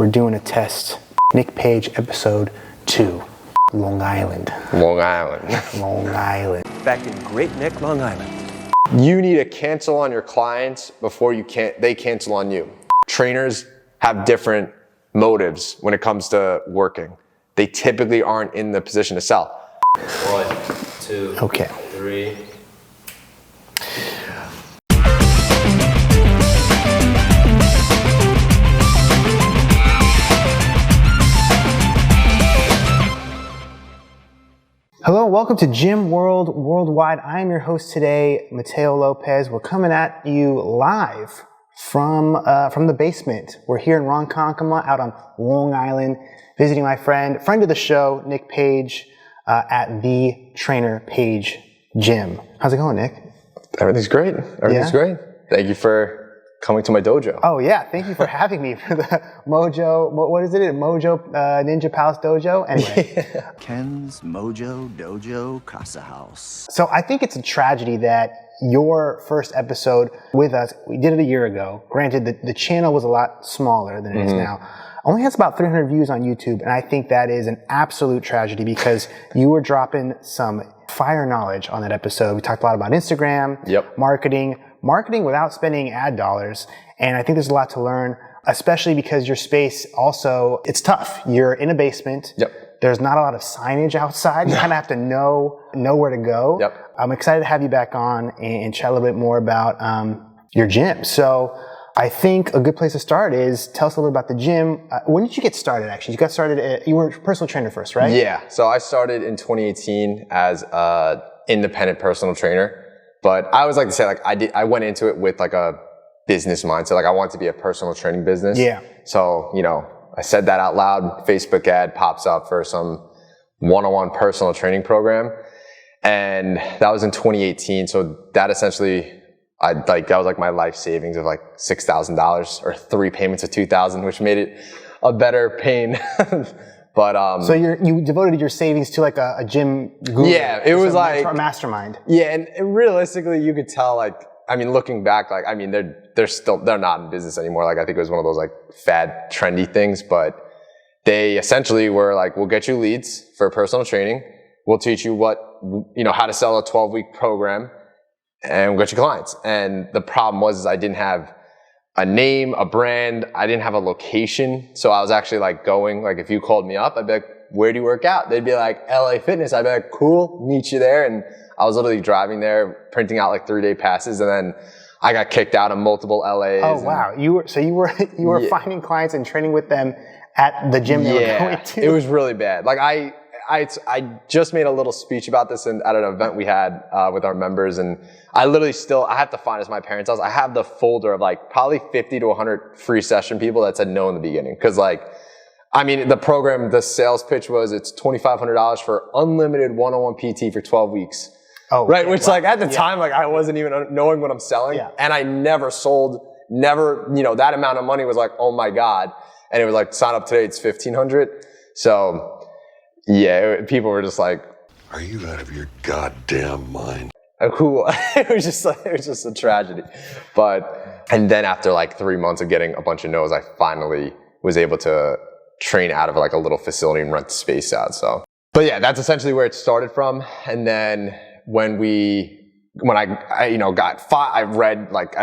We're doing a test. Nick Page, episode 2. Long Island. Long Island. Long Island. Back in Great Neck, Long Island. You need to cancel on your clients before they cancel on you. Trainers have different motives when it comes to working. They typically aren't in the position to sell. 1, 2, Okay. 3. Hello, welcome to Gym World Worldwide. I am your host today, Mateo Lopez. We're coming at you live from the basement. We're here in Ronkonkoma, out on Long Island, visiting my friend of the show, Nick Page, at the Trainer Page Gym. How's it going, Nick? Everything's great. Everything's great. Thank you for coming to my dojo. Oh yeah, thank you for having me for the Mojo, what is it? Mojo Ninja Palace Dojo? Anyway. Ken's Mojo Dojo Casa House. So I think it's a tragedy that your first episode with us, we did it a year ago. Granted, the channel was a lot smaller than it is now. Only has about 300 views on YouTube, and I think that is an absolute tragedy because you were dropping some fire knowledge on that episode. We talked a lot about Instagram, marketing without spending ad dollars, and I think there's a lot to learn, especially because your space also, it's tough. You're in a basement. There's not a lot of signage outside. You kind of have to know where to go. I'm excited to have you back on and chat a little bit more about your gym. So I think a good place to start is tell us a little bit about the gym. When did you get started, actually? You got started, you were a personal trainer first, right? Yeah, so I started in 2018 as an independent personal trainer. But I always like to say, like, I went into it with like a business mindset. Like, I want to be a personal training business. Yeah. So, you know, I said that out loud. Facebook ad pops up for some one-on-one personal training program. And that was in 2018. So that essentially, that was like my life savings of like $6,000 or 3 payments of $2,000, which made it a better pain. But so you devoted your savings to like a gym guru. Yeah, it was like a mastermind. Yeah, and realistically, you could tell, like, I mean, looking back, like, I mean, they're not in business anymore. Like, I think it was one of those like fad, trendy things. But they essentially were like, we'll get you leads for personal training. We'll teach you how to sell a 12-week program, and we'll get you clients. And the problem was I didn't have a name, a brand. I didn't have a location. So I was actually like going, like, if you called me up, I'd be like, where do you work out? They'd be like, LA Fitness. I'd be like, cool, meet you there. And I was literally driving there, printing out like 3-day passes. And then I got kicked out of multiple LAs. Oh, wow. You were finding clients and training with them at the gym they were going to. It was really bad. Like I just made a little speech about this at an event we had with our members, and I literally I have to find this at my parents' house. I have the folder of like probably 50 to 100 free session people that said no in the beginning. Cause like, I mean, the program, the sales pitch was it's $2,500 for unlimited one-on-one PT for 12 weeks. Oh, right. Which like at the time, like I wasn't even knowing what I'm selling, and I never sold, that amount of money was like, oh my God. And it was like, sign up today, it's $1,500. So yeah, people were just like, are you out of your goddamn mind? Cool. It was just a tragedy. And then after like 3 months of getting a bunch of no's, I finally was able to train out of like a little facility and rent the space out. So, but yeah, that's essentially where it started from. And then when I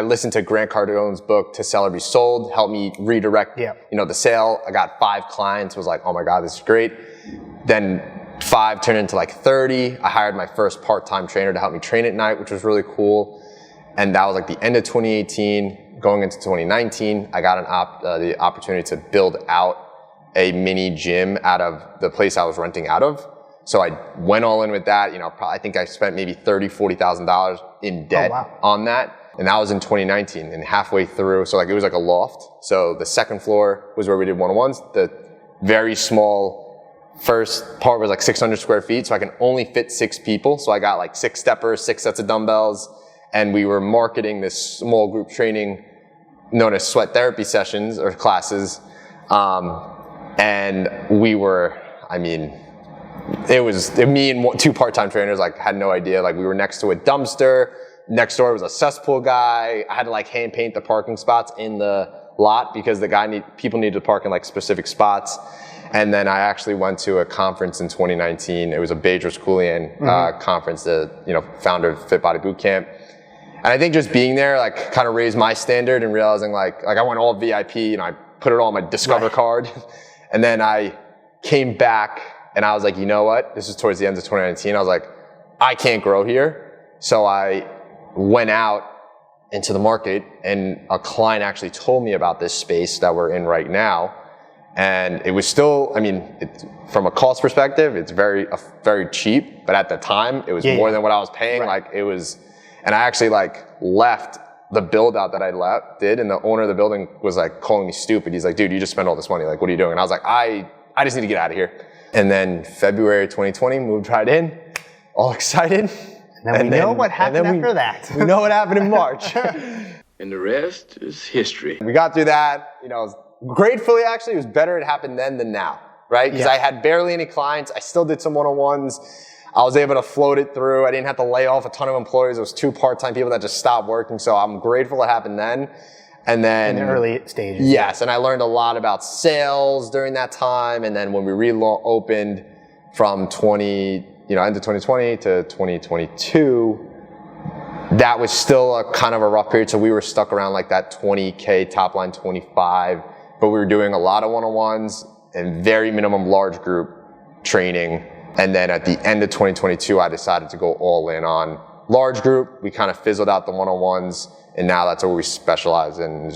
listened to Grant Cardone's book, To Sell or Be Sold, helped me redirect, the sale. I got 5 clients, was like, oh my God, this is great. Then 5 turned into like 30. I hired my first part-time trainer to help me train at night, which was really cool. And that was like the end of 2018, going into 2019. I got the opportunity to build out a mini gym out of the place I was renting out of. So I went all in with that. I think I spent maybe $30,000, $40,000 in debt on that. And that was in 2019. And halfway through, so like it was like a loft. So the second floor was where we did one-on-ones. The very small first part was like 600 square feet. So I can only fit 6 people. So I got like 6 steppers, 6 sets of dumbbells. And we were marketing this small group training known as sweat therapy sessions or classes. And we were, it was me and 2 part-time trainers, like had no idea. Like we were next to a dumpster. Next door was a cesspool guy. I had to like hand paint the parking spots in the lot because people needed to park in like specific spots. And then I actually went to a conference in 2019. It was a Bedros Keuilian conference, the founder of Fit Body Bootcamp. And I think just being there, like, kind of raised my standard and realizing, like I went all VIP, I put it all on my Discover card. And then I came back and I was like, you know what? This is towards the end of 2019. I was like, I can't grow here. So I went out into the market and a client actually told me about this space that we're in right now. And it was still, from a cost perspective, it's very cheap. But at the time, it was more than what I was paying. Right. Like, it was, and I actually left the build out that I did, and the owner of the building was like calling me stupid. He's like, dude, you just spent all this money. Like, what are you doing? And I was like, I just need to get out of here. And then February 2020, moved right in, all excited. And we know what happened after that. We know what happened in March. And the rest is history. We got through that, gratefully, actually, it was better it happened then than now, right? Because I had barely any clients. I still did some one-on-ones. I was able to float it through. I didn't have to lay off a ton of employees. There was 2 part-time people that just stopped working. So I'm grateful it happened then. And then in the early stages. Yes, and I learned a lot about sales during that time. And then when we reopened from end of 2020 to 2022, that was still a kind of a rough period. So we were stuck around like that 20K top line, 25. But we were doing a lot of one-on-ones and very minimum large group training. And then at the end of 2022, I decided to go all in on large group. We kind of fizzled out the one-on-ones, and now that's what we specialize in,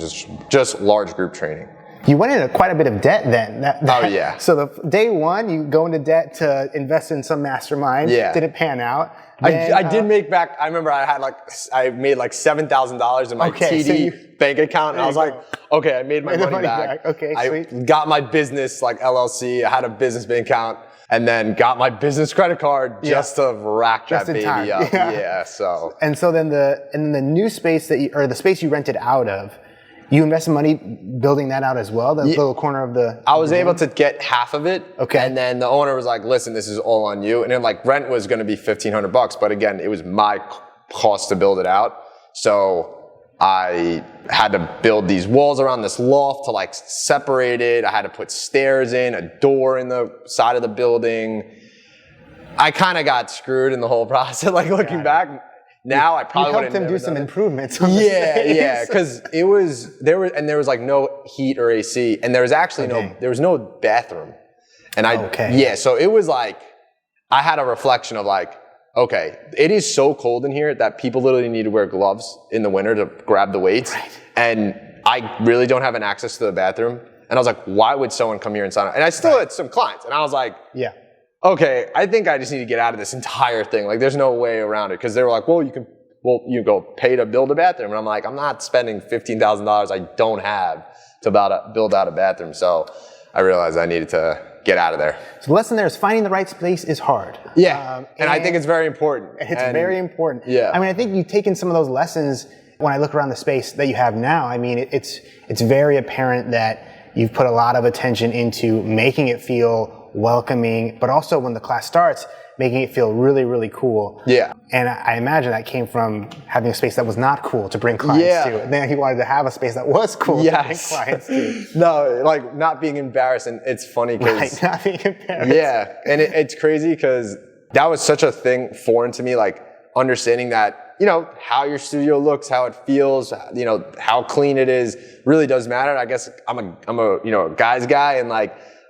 just large group training. You went into quite a bit of debt then. Oh, yeah. So the day one, you go into debt to invest in some mastermind. Yeah. Didn't pan out. Then, I did make back, I remember I made like $7,000 in my TD bank account, and I was like, okay, I made my money back. Okay, sweet. I got my business like LLC, I had a business bank account, and then got my business credit card just to rack that baby up. Yeah, so. And so then the new space the space you rented out of, you invested money building that out as well, the little corner of the... I was able to get half of it. Okay. And then the owner was like, listen, this is all on you. And then rent was going to be $1,500, but again, it was my cost to build it out. So I had to build these walls around this loft to separate it. I had to put stairs in, a door in the side of the building. I kind of got screwed in the whole process, looking back. Now I probably would have helped them do some improvements. Yeah, because there was no heat or AC, and there was actually no bathroom, and so it was I had a reflection of okay, it is so cold in here that people literally need to wear gloves in the winter to grab the weights, and I really don't have an access to the bathroom, and I was like, why would someone come here and sign up? And I still had some clients, and I was like, okay, I think I just need to get out of this entire thing. There's no way around it. Because they were like, you go pay to build a bathroom. And I'm like, I'm not spending $15,000 I don't have to build out a bathroom. So I realized I needed to get out of there. So the lesson there is finding the right space is hard. Yeah, and I think it's very important. It's very important. Yeah. I think you've taken some of those lessons when I look around the space that you have now. It's very apparent that you've put a lot of attention into making it feel welcoming, but also when the class starts, making it feel really, really cool. Yeah. And I imagine that came from having a space that was not cool to bring clients to. And then he wanted to have a space that was cool to bring clients to. No, not being embarrassed. And it's funny because... not being embarrassed. Yeah. And it's crazy because that was such a thing foreign to me, understanding that, how your studio looks, how it feels, how clean it is really does matter. I guess I'm a guy's guy, and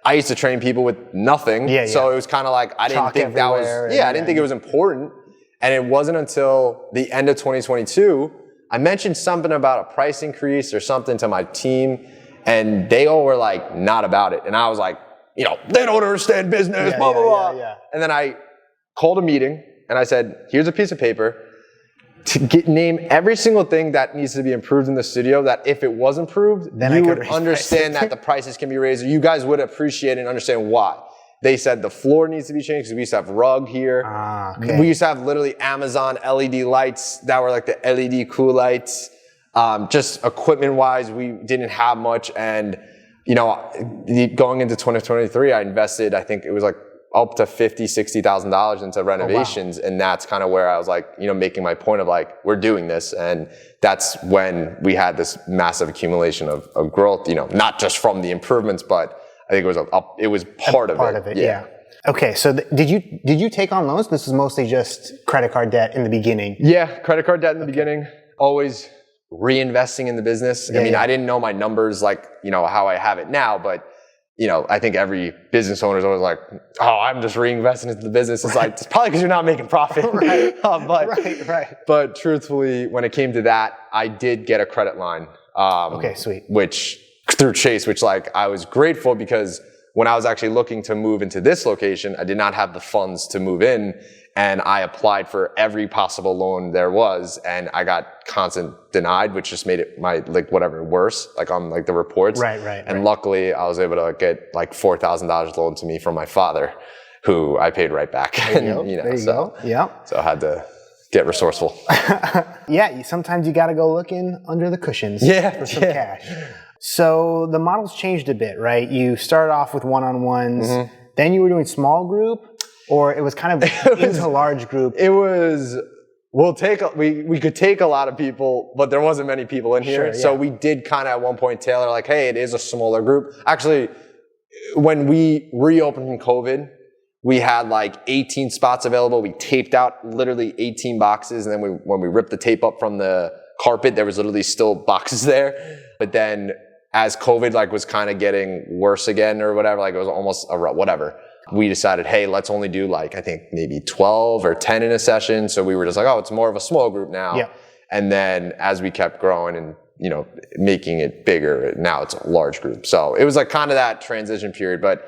I used to train people with nothing. So it was kind of I didn't think that was, I didn't think it was important. And it wasn't until the end of 2022, I mentioned something about a price increase or something to my team, and they all were not about it. And I was like, they don't understand business, blah, blah, blah. And then I called a meeting and I said, here's a piece of paper to name every single thing that needs to be improved in the studio, that if it was improved, then you would understand that the prices can be raised, or you guys would appreciate and understand why. They said the floor needs to be changed because we used to have rug here. We used to have literally Amazon LED lights that were the LED cool lights. Just equipment-wise, we didn't have much. And, going into 2023, I invested, I think it was up to $50,000-$60,000 into renovations. And that's kind of where I was like, you know, making my point of like, we're doing this. And that's when we had this massive accumulation of growth, you know, not just from the improvements, but I think it was part of it. Yeah. Okay. So did you take on loans? This is mostly just credit card debt in the beginning. Yeah. Credit card debt in the beginning, always reinvesting in the business. I mean, I didn't know my numbers like, you know, how I have it now, but you know, I think every business owner is always like, oh, I'm just reinvesting into the business. It's like, it's probably because you're not making profit. But truthfully, when it came to that, I did get a credit line. Okay, sweet. Which, through Chase, which like, I was grateful because when I was actually looking to move into this location, I did not have the funds to move in. And I applied for every possible loan there was, and I got constant denied, which just made it worse, like on like the reports. And luckily, I was able to get like $4,000 loaned to me from my father, who I paid right back. There you go. Yeah. So I had to get resourceful. Yeah. Sometimes you got to go looking under the cushions for some cash. So the model's changed a bit, right? You started off with one-on-ones, then you were doing small group. Or it was kind of into large group. It was, we could take a lot of people, but there wasn't many people in here. So we did kind of at one point tailor like, hey, it is a smaller group. Actually, when we reopened from COVID, we had like 18 spots available. We taped out literally 18 boxes. And then when we ripped the tape up from the carpet, there was literally still boxes there. But then as COVID like was kind of getting worse again or whatever, like it was almost whatever. We decided, hey, let's only do like, I think maybe 12 or 10 in a session. So we were just like, oh, it's more of a small group now. Yeah. And then as we kept growing and, you know, making it bigger, now it's a large group. So it was like kind of that transition period. But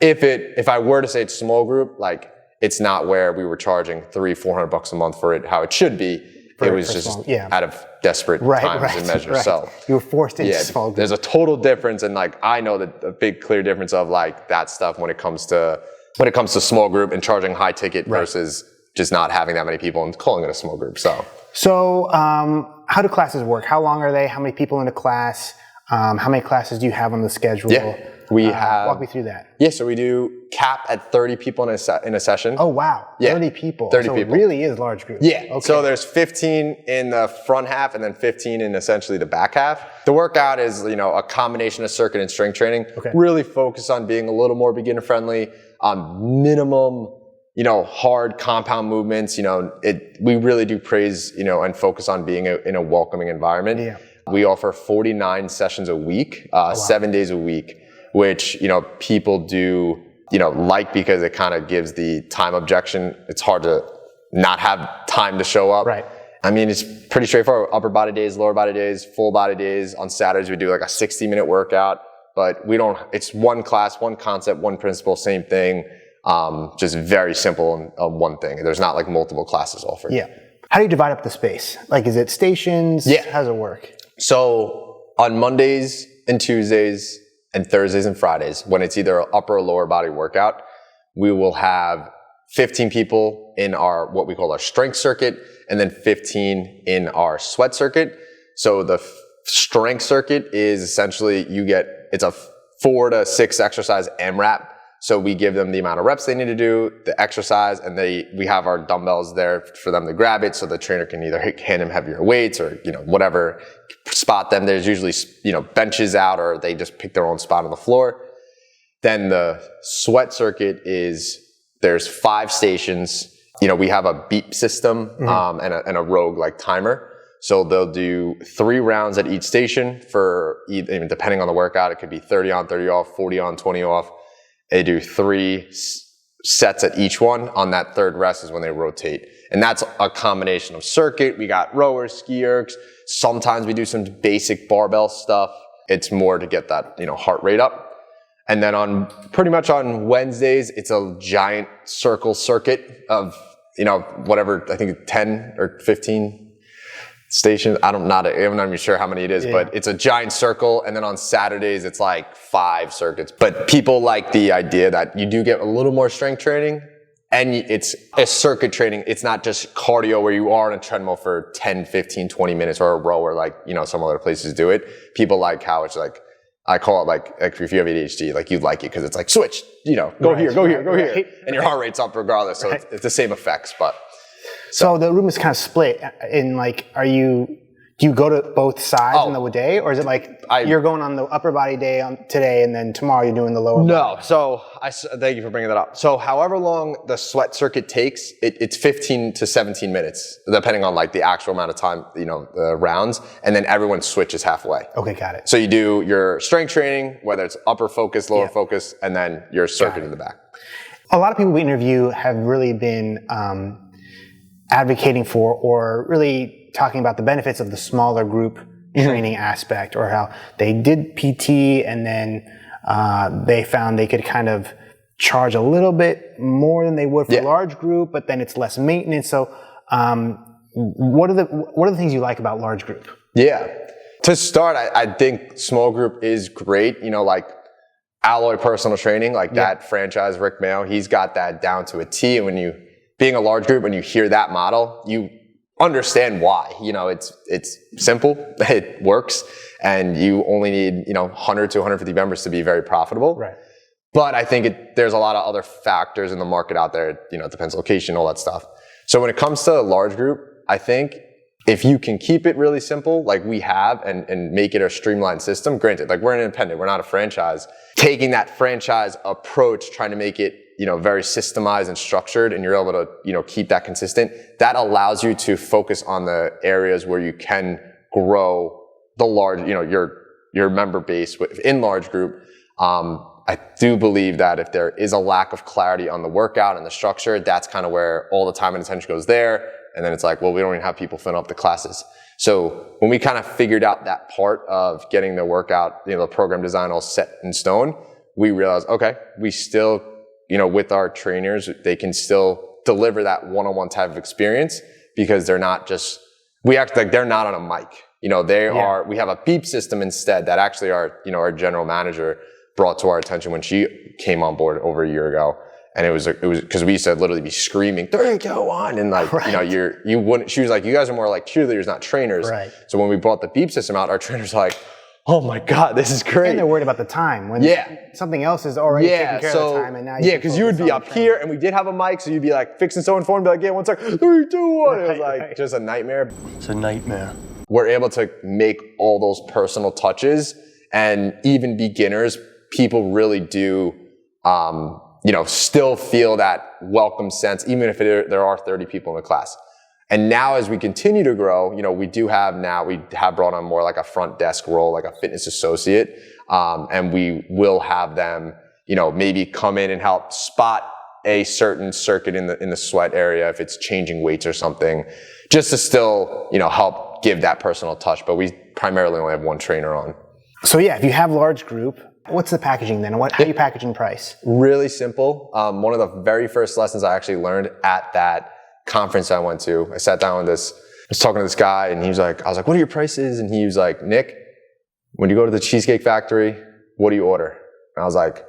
if I were to say it's small group, like it's not where we were charging $300-$400 a month for it, how it should be. It was just out of desperate times and measures. So you were forced into small group. There's a total difference, and like I know that a big clear difference of like that stuff when it comes to small group and charging high ticket versus just not having that many people and calling it a small group. So how do classes work? How long are they? How many people in a class? How many classes do you have on the schedule? We have. Walk me through that. Yeah, so we do cap at 30 people in a session. Oh, wow. 30 people. 30 people. It really is large group. Yeah. Okay. So there's 15 in the front half and then 15 in essentially the back half. The workout is, you know, a combination of circuit and strength training. Okay. Really focus on being a little more beginner friendly, on minimum, you know, hard compound movements. You know, we really do praise, you know, and focus on being in a welcoming environment. Yeah. We offer 49 sessions a week, 7 days a week, which, you know, people do, you know, like because it kind of gives the time objection. It's hard to not have time to show up. Right. I mean, it's pretty straightforward. Upper body days, lower body days, full body days. On Saturdays, we do like a 60-minute workout, but it's one class, one concept, one principle, same thing. Just very simple one thing. There's not like multiple classes offered. Yeah. How do you divide up the space? Like, is it stations? Yeah. How does it work? So on Mondays and Tuesdays and Thursdays and Fridays, when it's either upper or lower body workout, we will have 15 people in what we call our strength circuit, and then 15 in our sweat circuit. So the strength circuit is essentially it's a 4 to 6 exercise AMRAP. So we give them the amount of reps they need to do, the exercise, and we have our dumbbells there for them to grab it. So the trainer can either hand them heavier weights or, you know, whatever, spot them. There's usually, you know, benches out, or they just pick their own spot on the floor. Then the sweat circuit there's 5 stations. You know, we have a beep system, and a Rogue like timer. So they'll do 3 rounds at each station for even depending on the workout. It could be 30 on, 30 off, 40 on, 20 off. They do 3 sets at each one. On that third rest is when they rotate. And that's a combination of circuit. We got rowers, ski ergs. Sometimes we do some basic barbell stuff. It's more to get that, you know, heart rate up. And then pretty much on Wednesdays, it's a giant circle circuit of, you know, whatever, I think 10 or 15 stations. I'm not even sure how many it is, but it's a giant circle. And then on Saturdays, it's like 5 circuits. But people like the idea that you do get a little more strength training, and it's a circuit training. It's not just cardio where you are on a treadmill for 10, 15, 20 minutes, or a rower like, you know, some other places do it. People like how it's like, I call it like if you have ADHD, like you like it because it's like switch, go here, go here, go here, and your heart rate's up regardless. So it's the same effects, but. So the room is kind of split in like, do you go to both sides in the day, or is it like you're going on the upper body day today, and then tomorrow you're doing the lower body? No, so thank you for bringing that up. So however long the sweat circuit takes, it's 15 to 17 minutes, depending on like the actual amount of time, the rounds, and then everyone switches halfway. Okay, got it. So you do your strength training, whether it's upper focus, lower focus, and then your circuit in the back. A lot of people we interview have really been advocating for, or really talking about the benefits of the smaller group training aspect, or how they did PT and then they found they could kind of charge a little bit more than they would for a large group, but then it's less maintenance. So what are the things you like about large group? Yeah. To start, I think small group is great. Like Alloy Personal Training, like that franchise, Rick Mayo, he's got that down to a T. And being a large group, when you hear that model, you understand why. It's simple, it works, and you only need 100 to 150 members to be very profitable. Right. But I think there's a lot of other factors in the market out there. It depends location, all that stuff. So when it comes to a large group, I think if you can keep it really simple, like we have, and make it a streamlined system. Granted, like we're an independent, we're not a franchise. Taking that franchise approach, trying to make it very systemized and structured, and you're able to, keep that consistent. That allows you to focus on the areas where you can grow the large, your member base in large group. I do believe that if there is a lack of clarity on the workout and the structure, that's kind of where all the time and attention goes there. And then it's like, well, we don't even have people filling up the classes. So when we kind of figured out that part of getting the workout, the program design all set in stone, we realized, okay, we still, with our trainers, they can still deliver that one-on-one type of experience, because they're not just, we act like they're not on a mic. We have a beep system instead that actually our general manager brought to our attention when she came on board over a year ago. And it was because we used to literally be screaming, 3, 2, 1, and like, you wouldn't, she was like, you guys are more like cheerleaders, not trainers. Right. So when we brought the beep system out, our trainers were like, oh my God, this is great. And they're worried about the time when something else is already taking care of the time. And now because you would be up here, and we did have a mic, so you'd be like fixing someone's phone and be like, yeah, 1 sec, 3, 2, 1. It was like just a nightmare. It's a nightmare. We're able to make all those personal touches, and even beginners, people really do, still feel that welcome sense, even if there are 30 people in the class. And now as we continue to grow, we have brought on more like a front desk role, like a fitness associate. And we will have them, maybe come in and help spot a certain circuit in the sweat area if it's changing weights or something, just to still, help give that personal touch. But we primarily only have one trainer on. So if you have large group, what's the packaging then? How are you packaging price? Really simple. One of the very first lessons I actually learned at that conference I went to, I sat down with I was talking to this guy, and I was like, what are your prices? And he was like, Nick, when you go to the Cheesecake Factory, what do you order? And I was like,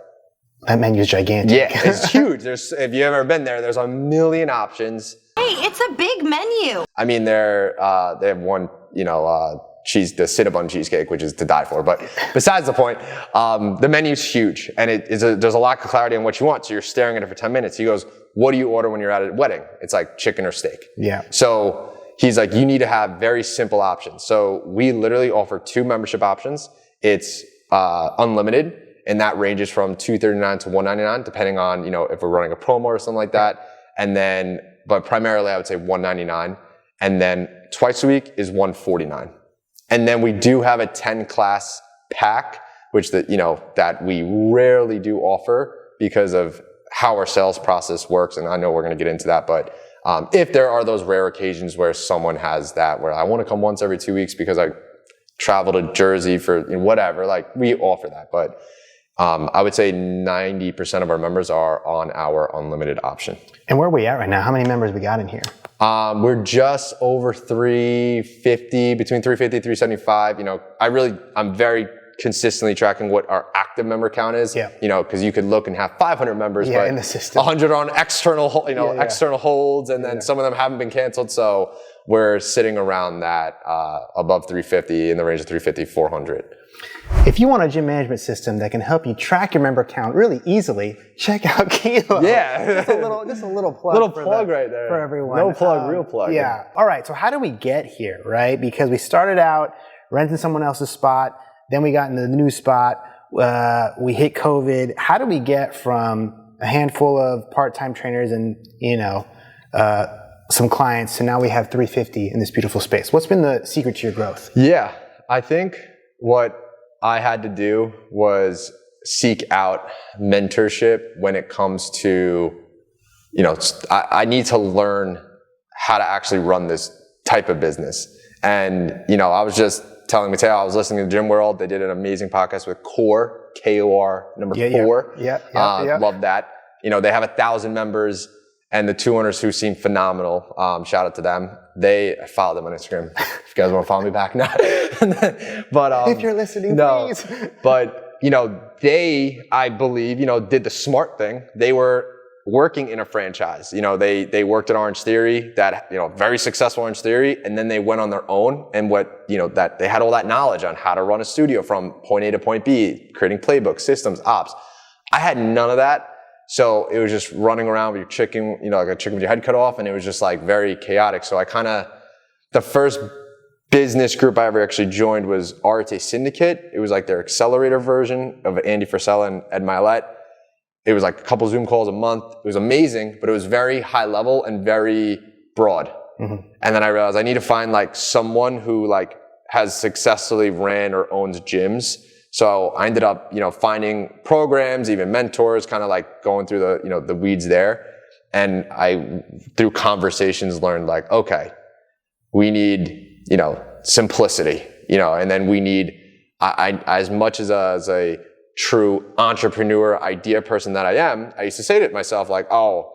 that menu's gigantic. Yeah, it's huge. If you've ever been there, there's a million options. Hey, it's a big menu. I mean, they have one, the Cinnabon cheesecake, which is to die for. But besides the point, the menu's huge, and there's a lack of clarity on what you want. So you're staring at it for 10 minutes. He goes, what do you order when you're at a wedding? It's like chicken or steak. Yeah. So he's like, you need to have very simple options. So we literally offer 2 membership options. It's unlimited, and that ranges from $239 to $199, depending on, if we're running a promo or something like that. And then, but primarily I would say $199. And then twice a week is $149. And then we do have a 10 class pack, which that we rarely do offer because of how our sales process works. And I know we're going to get into that, but if there are those rare occasions where someone has that, where I want to come once every 2 weeks because I travel to Jersey for whatever, like we offer that. But I would say 90% of our members are on our unlimited option. And where are we at right now? How many members we got in here? We're just over 350, between 350, 375. I'm very consistently tracking what our active member count is. Yeah. Because you could look and have 500 members, but in the system. 100 on external, external holds, and then some of them haven't been canceled. So we're sitting around that above 350, in the range of 350, 400. If you want a gym management system that can help you track your member count really easily, check out Kilo. Yeah. just a little plug. Little plug right there. For everyone. No plug, real plug. Yeah. All right. So how did we get here, right? Because we started out renting someone else's spot, then we got into the new spot. We hit COVID. How do we get from a handful of part-time trainers and, some clients to now we have 350 in this beautiful space? What's been the secret to your growth? Yeah. I think what I had to do was seek out mentorship when it comes to, I need to learn how to actually run this type of business. And, I was just telling Mateo, I was listening to Gym World. They did an amazing podcast with Core, K-O-R, number 4. Yeah. Love that. They have 1,000 members, and the two owners who seem phenomenal. Shout out to them. I followed them on Instagram. If you guys want to follow me back now. But if you're listening, please. But they, I believe, did the smart thing. They were working in a franchise. They worked at Orange Theory, that very successful Orange Theory, and then they went on their own. And that they had all that knowledge on how to run a studio from point A to point B, creating playbooks, systems, ops. I had none of that. So it was just running around with your chicken, like a chicken with your head cut off, and it was just like very chaotic. So the first business group I ever actually joined was Arte Syndicate. It was like their accelerator version of Andy Frisella and Ed Milet. It was like a couple Zoom calls a month. It was amazing, but it was very high level and very broad. Mm-hmm. And then I realized I need to find like someone who like has successfully ran or owns gyms. So I ended up, finding programs, even mentors, kind of like going through the weeds there. And I, through conversations, learned like, okay, we need, simplicity, and then we need, I as much as a true entrepreneur idea person that I am, I used to say to myself like, oh,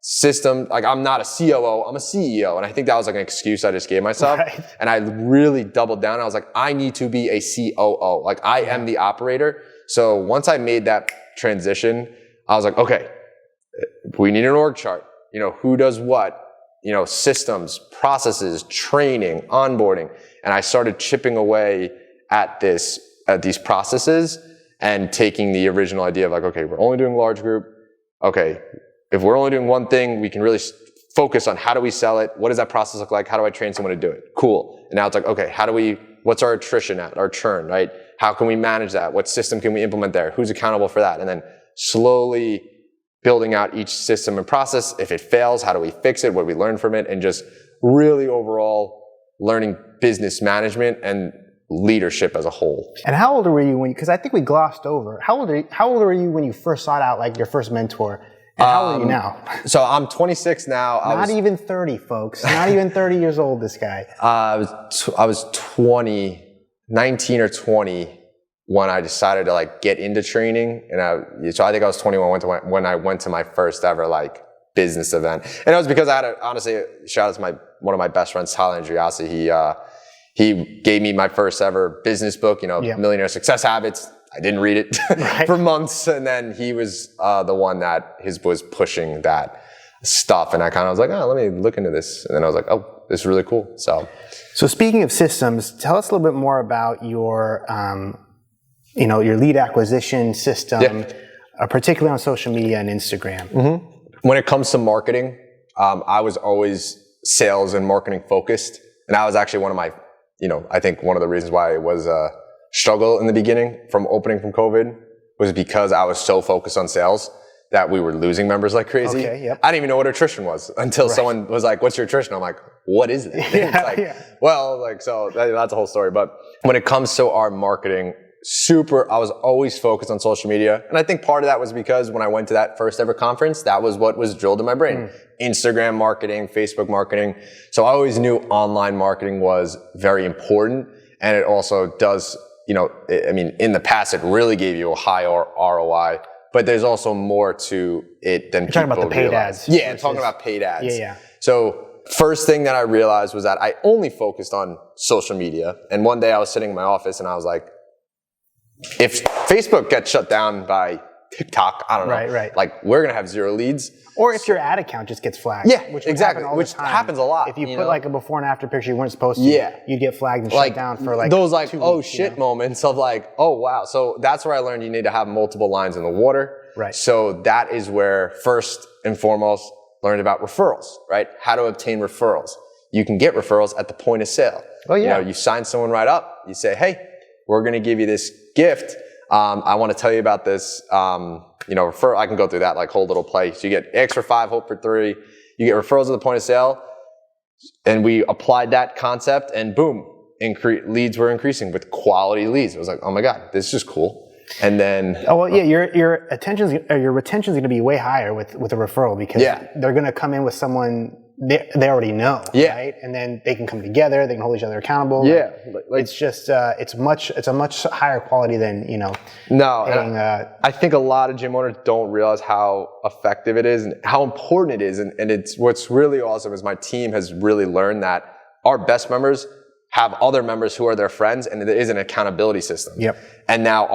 system, like I'm not a COO, I'm a CEO. And I think that was like an excuse I just gave myself. Right. And I really doubled down. I was like, I need to be a COO. Like I am the operator. So once I made that transition, I was like, okay, we need an org chart. Who does what? Systems, processes, training, onboarding. And I started chipping away at these processes and taking the original idea of like, okay, we're only doing large group. Okay, if we're only doing one thing, we can really focus on how do we sell it? What does that process look like? How do I train someone to do it? Cool. And now it's like, okay, what's our attrition at, our churn, right? How can we manage that? What system can we implement there? Who's accountable for that? And then slowly building out each system and process. If it fails, how do we fix it? What do we learn from it? And just really overall learning business management and leadership as a whole. And how old were you because I think we glossed over, how old were you when you first sought out like your first mentor? And how old are you now? So I'm 26 now. Not even 30, folks. Not even 30 years old, this guy. I was 19 or 20 when I decided to like get into training. And so I think I was 21 when I went to my first ever like business event. And it was because I had honestly, shout out to one of my best friends, Tyler Andriasi. He gave me my first ever business book, Millionaire Success Habits. I didn't read it for months. And then he was the one that was pushing that stuff. And I kind of was like, oh, let me look into this. And then I was like, oh, this is really cool. So speaking of systems, tell us a little bit more about your, your lead acquisition system, particularly on social media and Instagram. Mm-hmm. When it comes to marketing, I was always sales and marketing focused. And that was actually one of my, I think one of the reasons why it was a struggle in the beginning from opening from COVID was because I was so focused on sales that we were losing members like crazy. Okay, yep. I didn't even know what attrition was until someone was like, what's your attrition? I'm like, what is it? So that's a whole story. But when it comes to our marketing, I was always focused on social media. And I think part of that was because when I went to that first ever conference, that was what was drilled in my brain. Instagram marketing, Facebook marketing. So I always knew online marketing was very important. And it also does, in the past, it really gave you a high ROI, but there's also more to it than people realize. Talking about the paid ads. Yeah, talking about paid ads. Yeah. So first thing that I realized was that I only focused on social media. And one day I was sitting in my office and I was like, if Facebook gets shut down by TikTok. I don't know. Right. Like we're gonna have 0 leads. Or if your ad account just gets flagged. Yeah, which would exactly. happen all Which the time. happens a lot. If you put know? like a before and after picture you weren't supposed to, you'd get flagged and like shut down for like those like 2 oh weeks, shit moments of like, oh wow. So that's where I learned you need to have multiple lines in the water. Right. So that is where first and foremost learned about referrals, right? How to obtain referrals. You can get referrals at the point of sale. Oh yeah. You sign someone right up. You say, hey, we're going to give you this gift. I want to tell you about this, referral. I can go through that like whole little play. So you get X for 5, hope for 3. You get referrals at the point of sale. And we applied that concept and boom, leads were increasing with quality leads. It was like, oh my God, this is cool. And then, your retention is going to be way higher with a referral because they're going to come in with someone they already know, right? And then they can come together, they can hold each other accountable. Yeah, it's just it's a much higher quality than paying, I think a lot of gym owners don't realize how effective it is and how important it is. And it's what's really awesome is my team has really learned that our best members have other members who are their friends, and there is an accountability system. Yep. And now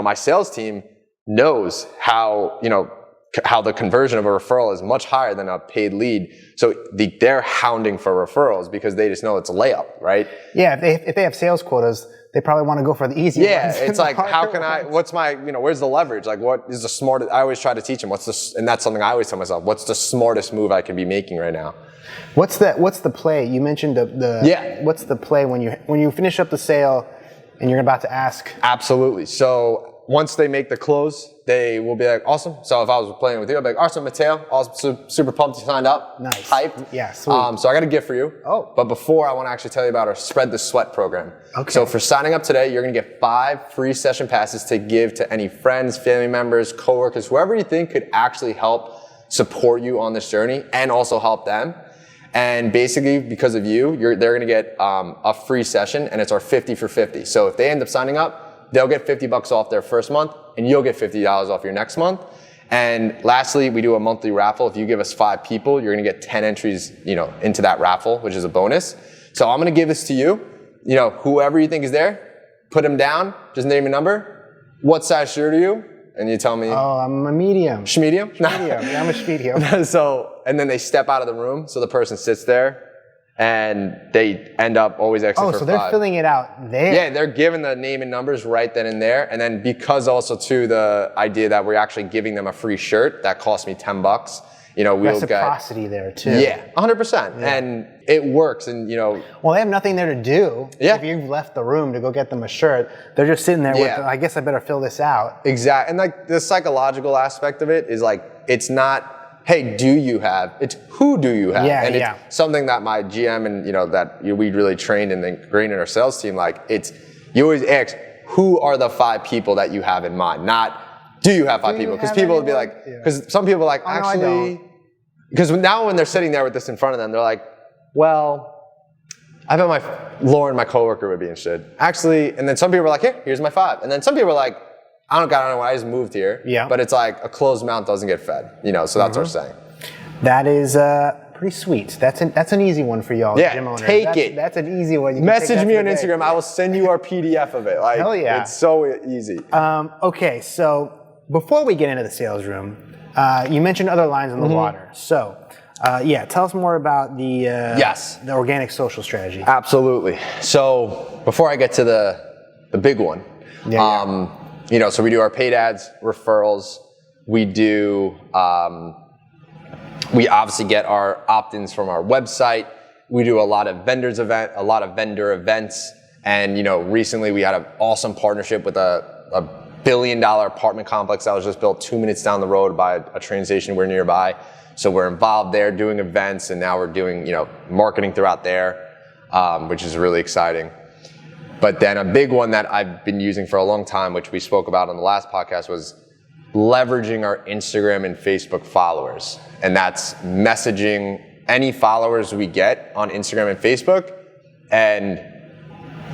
my sales team knows how the conversion of a referral is much higher than a paid lead. So they're hounding for referrals because they just know it's a layup, right? Yeah, if they have sales quotas, they probably want to go for the easy ones. Yeah, it's like, what's my, where's the leverage? Like what is the smartest, I always try to teach them, and that's something I always tell myself, what's the smartest move I can be making right now? What's the play? You mentioned what's the play when you finish up the sale and you're about to ask? Absolutely. So once they make the close, they will be like, awesome. So if I was playing with you, I'd be like, awesome, Mateo, awesome, super pumped you signed up. Nice. Hyped. Yeah, sweet. So I got a gift for you. Oh. But before, I want to actually tell you about our Spread the Sweat program. Okay. So for signing up today, you're going to get 5 free session passes to give to any friends, family members, coworkers, whoever you think could actually help support you on this journey and also help them. And basically, because of you, they're going to get a free session, and it's our 50 for 50. So if they end up signing up, they'll get $50 off their first month, and you'll get $50 off your next month. And lastly, we do a monthly raffle. If you give us 5 people, you're going to get 10 entries, into that raffle, which is a bonus. So I'm going to give this to you. Whoever you think is there, put them down. Just name a number. What size shirt are you? And you tell me. Oh, I'm a medium. Medium? Medium. Yeah, I'm a medium. And then they step out of the room, so the person sits there, and they end up always asking for 5. Oh, so they're filling it out there. Yeah, they're giving the name and numbers right then and there. And then because also too the idea that we're actually giving them a free shirt that cost me $10. We'll reciprocity there too. Yeah, 100%. Yeah. And it works. And well, they have nothing there to do. Yeah. If you've left the room to go get them a shirt, they're just sitting there with, I guess I better fill this out. Exactly. And like the psychological aspect of it is like, it's not, hey, do you have? It's who do you have? Yeah, and it's something that my GM and that we really trained and ingrained in our sales team. Like you always ask, who are the 5 people that you have in mind? Not, do you have 5 people? Because people would be like, because some people are like, actually, because now when they're sitting there with this in front of them, they're like, well, I bet Lauren, my coworker, would be interested. Actually, and then some people are like, here's my 5. And then some people are like, I don't know, I just moved here. Yeah. But it's like a closed mouth doesn't get fed, so that's what we're saying. That is pretty sweet. That's an easy one for y'all, gym owners. Take it. That's an easy one. You Message me on Instagram. I will send you our PDF of it. Like, hell yeah. It's so easy. Okay, so before we get into the sales room, you mentioned other lines in the water. So, tell us more about the organic social strategy. Absolutely. So before I get to the big one, so we do our paid ads, referrals. We do, we obviously get our opt-ins from our website. We do a lot of vendor events. And, recently we had an awesome partnership with a billion-dollar apartment complex that was just built 2 minutes down the road by a train station we're nearby. So we're involved there doing events, and now we're doing, marketing throughout there, which is really exciting. But then a big one that I've been using for a long time, which we spoke about on the last podcast, was leveraging our Instagram and Facebook followers. And that's messaging any followers we get on Instagram and Facebook and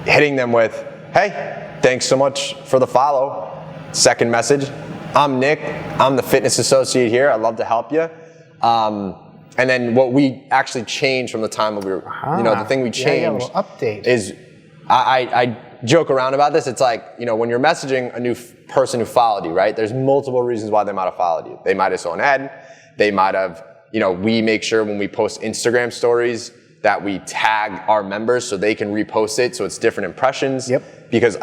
hitting them with, hey, thanks so much for the follow. Second message, I'm Nick. I'm the fitness associate here. I'd love to help you. And then what we actually changed from the time when we were, the thing we changed update is I joke around about this. It's like, when you're messaging a new person who followed you, right? There's multiple reasons why they might have followed you. They might have saw an ad. They might have, we make sure when we post Instagram stories that we tag our members so they can repost it so it's different impressions. Yep. Because,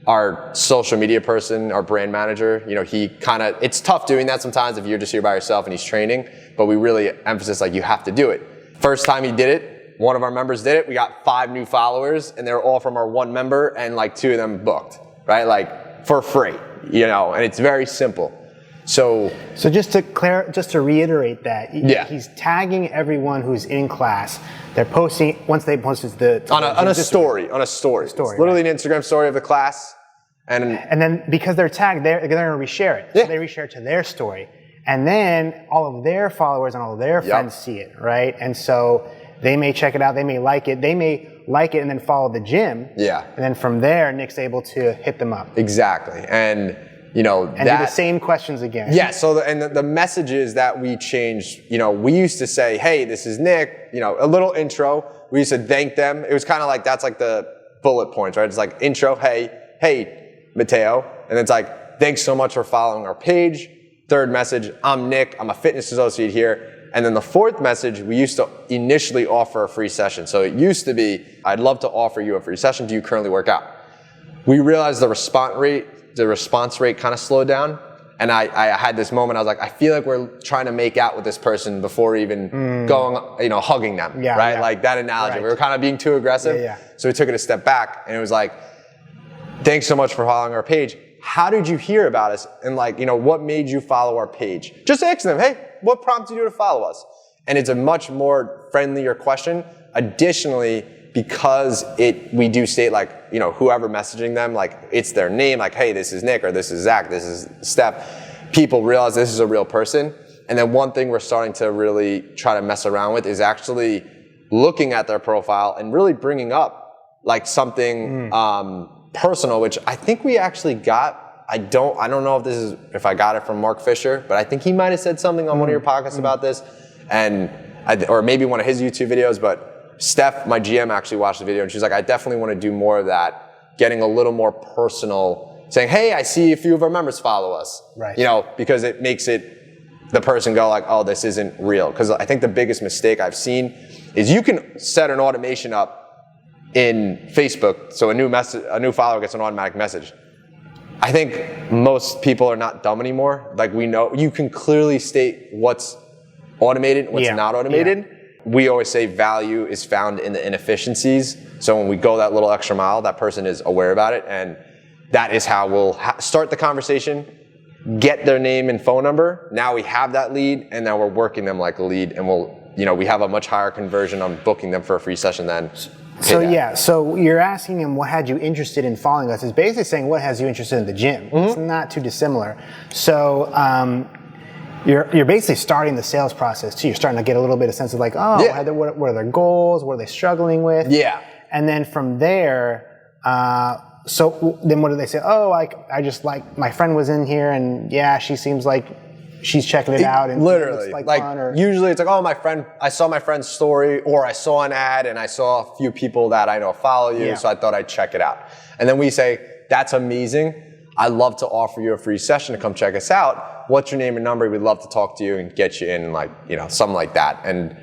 our social media person, our brand manager, it's tough doing that sometimes if you're just here by yourself and he's training, but we really emphasize you have to do it. First time he did it, one of our members did it, we got 5 new followers and they're all from our one member and 2 of them booked, right? For free, and it's very simple. So just to reiterate that, yeah. He's tagging everyone who's in class. They're posting, once they post it on a story. It's literally an Instagram story of the class. And then because they're tagged, they're going to reshare it. Yeah. So they reshare it to their story. And then all of their followers and all of their friends see it, right? And so they may check it out, they may like it. They may like it and then follow the gym. Yeah. And then from there, Nick's able to hit them up. Exactly. And do the same questions again. Yeah, so the messages that we changed, we used to say, hey, this is Nick, a little intro. We used to thank them. It was kind of that's the bullet points, right? It's intro, hey, Mateo. And it's thanks so much for following our page. Third message, I'm Nick, I'm a fitness associate here. And then the fourth message, we used to initially offer a free session. So it used to be, I'd love to offer you a free session. Do you currently work out? We realized the response rate kind of slowed down. And I had this moment, I was I feel like we're trying to make out with this person before even going, hugging them, right? Yeah. That analogy. Right. We were kind of being too aggressive. Yeah. So we took it a step back and it was thanks so much for following our page. How did you hear about us? And what made you follow our page? Just ask them, hey, what prompted you to follow us? And it's a much more friendlier question. Additionally, because we do state whoever messaging them, it's their name, hey, this is Nick or this is Zach, this is Steph. People realize this is a real person. And then one thing we're starting to really try to mess around with is actually looking at their profile and really bringing up something personal, which I think we actually got. I don't know if I got it from Mark Fisher, but I think he might have said something on one of your podcasts about this, or maybe one of his YouTube videos, but Steph, my GM, actually watched the video and she's I definitely want to do more of that, getting a little more personal, saying, hey, I see a few of our members follow us. Right. Because it makes the person go oh, this isn't real. Because I think the biggest mistake I've seen is you can set an automation up in Facebook so a new follower gets an automatic message. I think most people are not dumb anymore. We know, you can clearly state what's automated, what's not automated. Yeah. We always say value is found in the inefficiencies. So when we go that little extra mile, that person is aware about it. And that is how we'll start the conversation, get their name and phone number. Now we have that lead and now we're working them like a lead and we have a much higher conversion on booking them for a free session than So you're asking him what had you interested in following us. It's basically saying what has you interested in the gym. Mm-hmm. It's not too dissimilar. So you're basically starting the sales process too. You're starting to get a little bit of sense of what are their goals? What are they struggling with? Yeah. And then from there, so then what do they say? Oh, I just my friend was in here and she seems like she's checking it out and literally it looks fun, or usually it's I saw my friend's story or I saw an ad and I saw a few people that I know follow you, so I thought I'd check it out. And then we say, that's amazing. I'd love to offer you a free session to come check us out. What's your name and number? We'd love to talk to you and get you in, something like that. And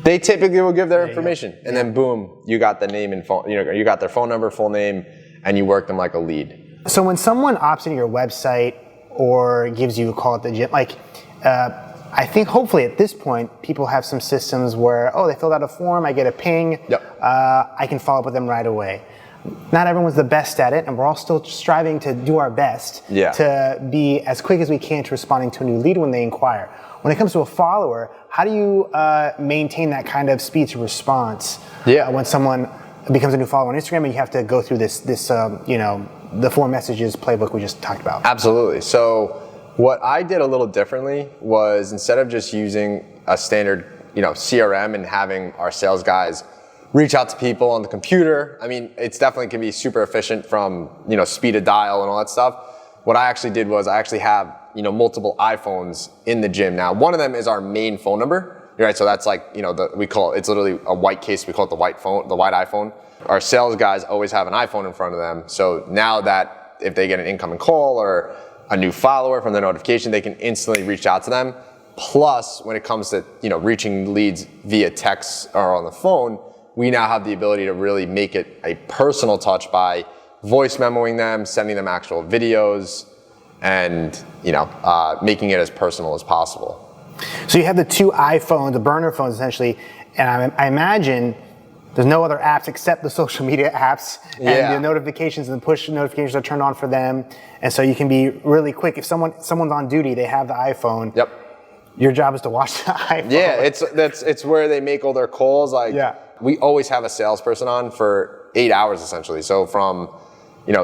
they typically will give their information. And then boom, you got the name and phone, you got their phone number, full name, and you work them like a lead. So when someone opts into your website or gives you a call at the gym, I think hopefully at this point, people have some systems where, they filled out a form, I get a ping, I can follow up with them right away. Not everyone's the best at it, and we're all still striving to do our best to be as quick as we can to responding to a new lead when they inquire. When it comes to a follower, how do you maintain that kind of speed to response when someone becomes a new follower on Instagram and you have to go through this the 4 messages playbook we just talked about? Absolutely. So what I did a little differently was instead of just using a standard CRM and having our sales guys reach out to people on the computer. It's definitely can be super efficient from, speed of dial and all that stuff. What I actually did was I actually have, multiple iPhones in the gym. Now, one of them is our main phone number, right? So that's we call it, it's literally a white case. We call it the white iPhone. Our sales guys always have an iPhone in front of them. So now that that if they get an incoming call or a new follower from the notification, they can instantly reach out to them. Plus, when it comes to reaching leads via text or on the phone, we now have the ability to really make it a personal touch by voice memoing them, sending them actual videos, and making it as personal as possible. So you have the two iPhones, the burner phones essentially, and I imagine there's no other apps except the social media apps, and the notifications and the push notifications are turned on for them, and so you can be really quick. If someone's on duty, they have the iPhone. Yep. Your job is to watch the iPhone. Yeah, it's where they make all their calls. We always have a salesperson on for 8 hours essentially. So from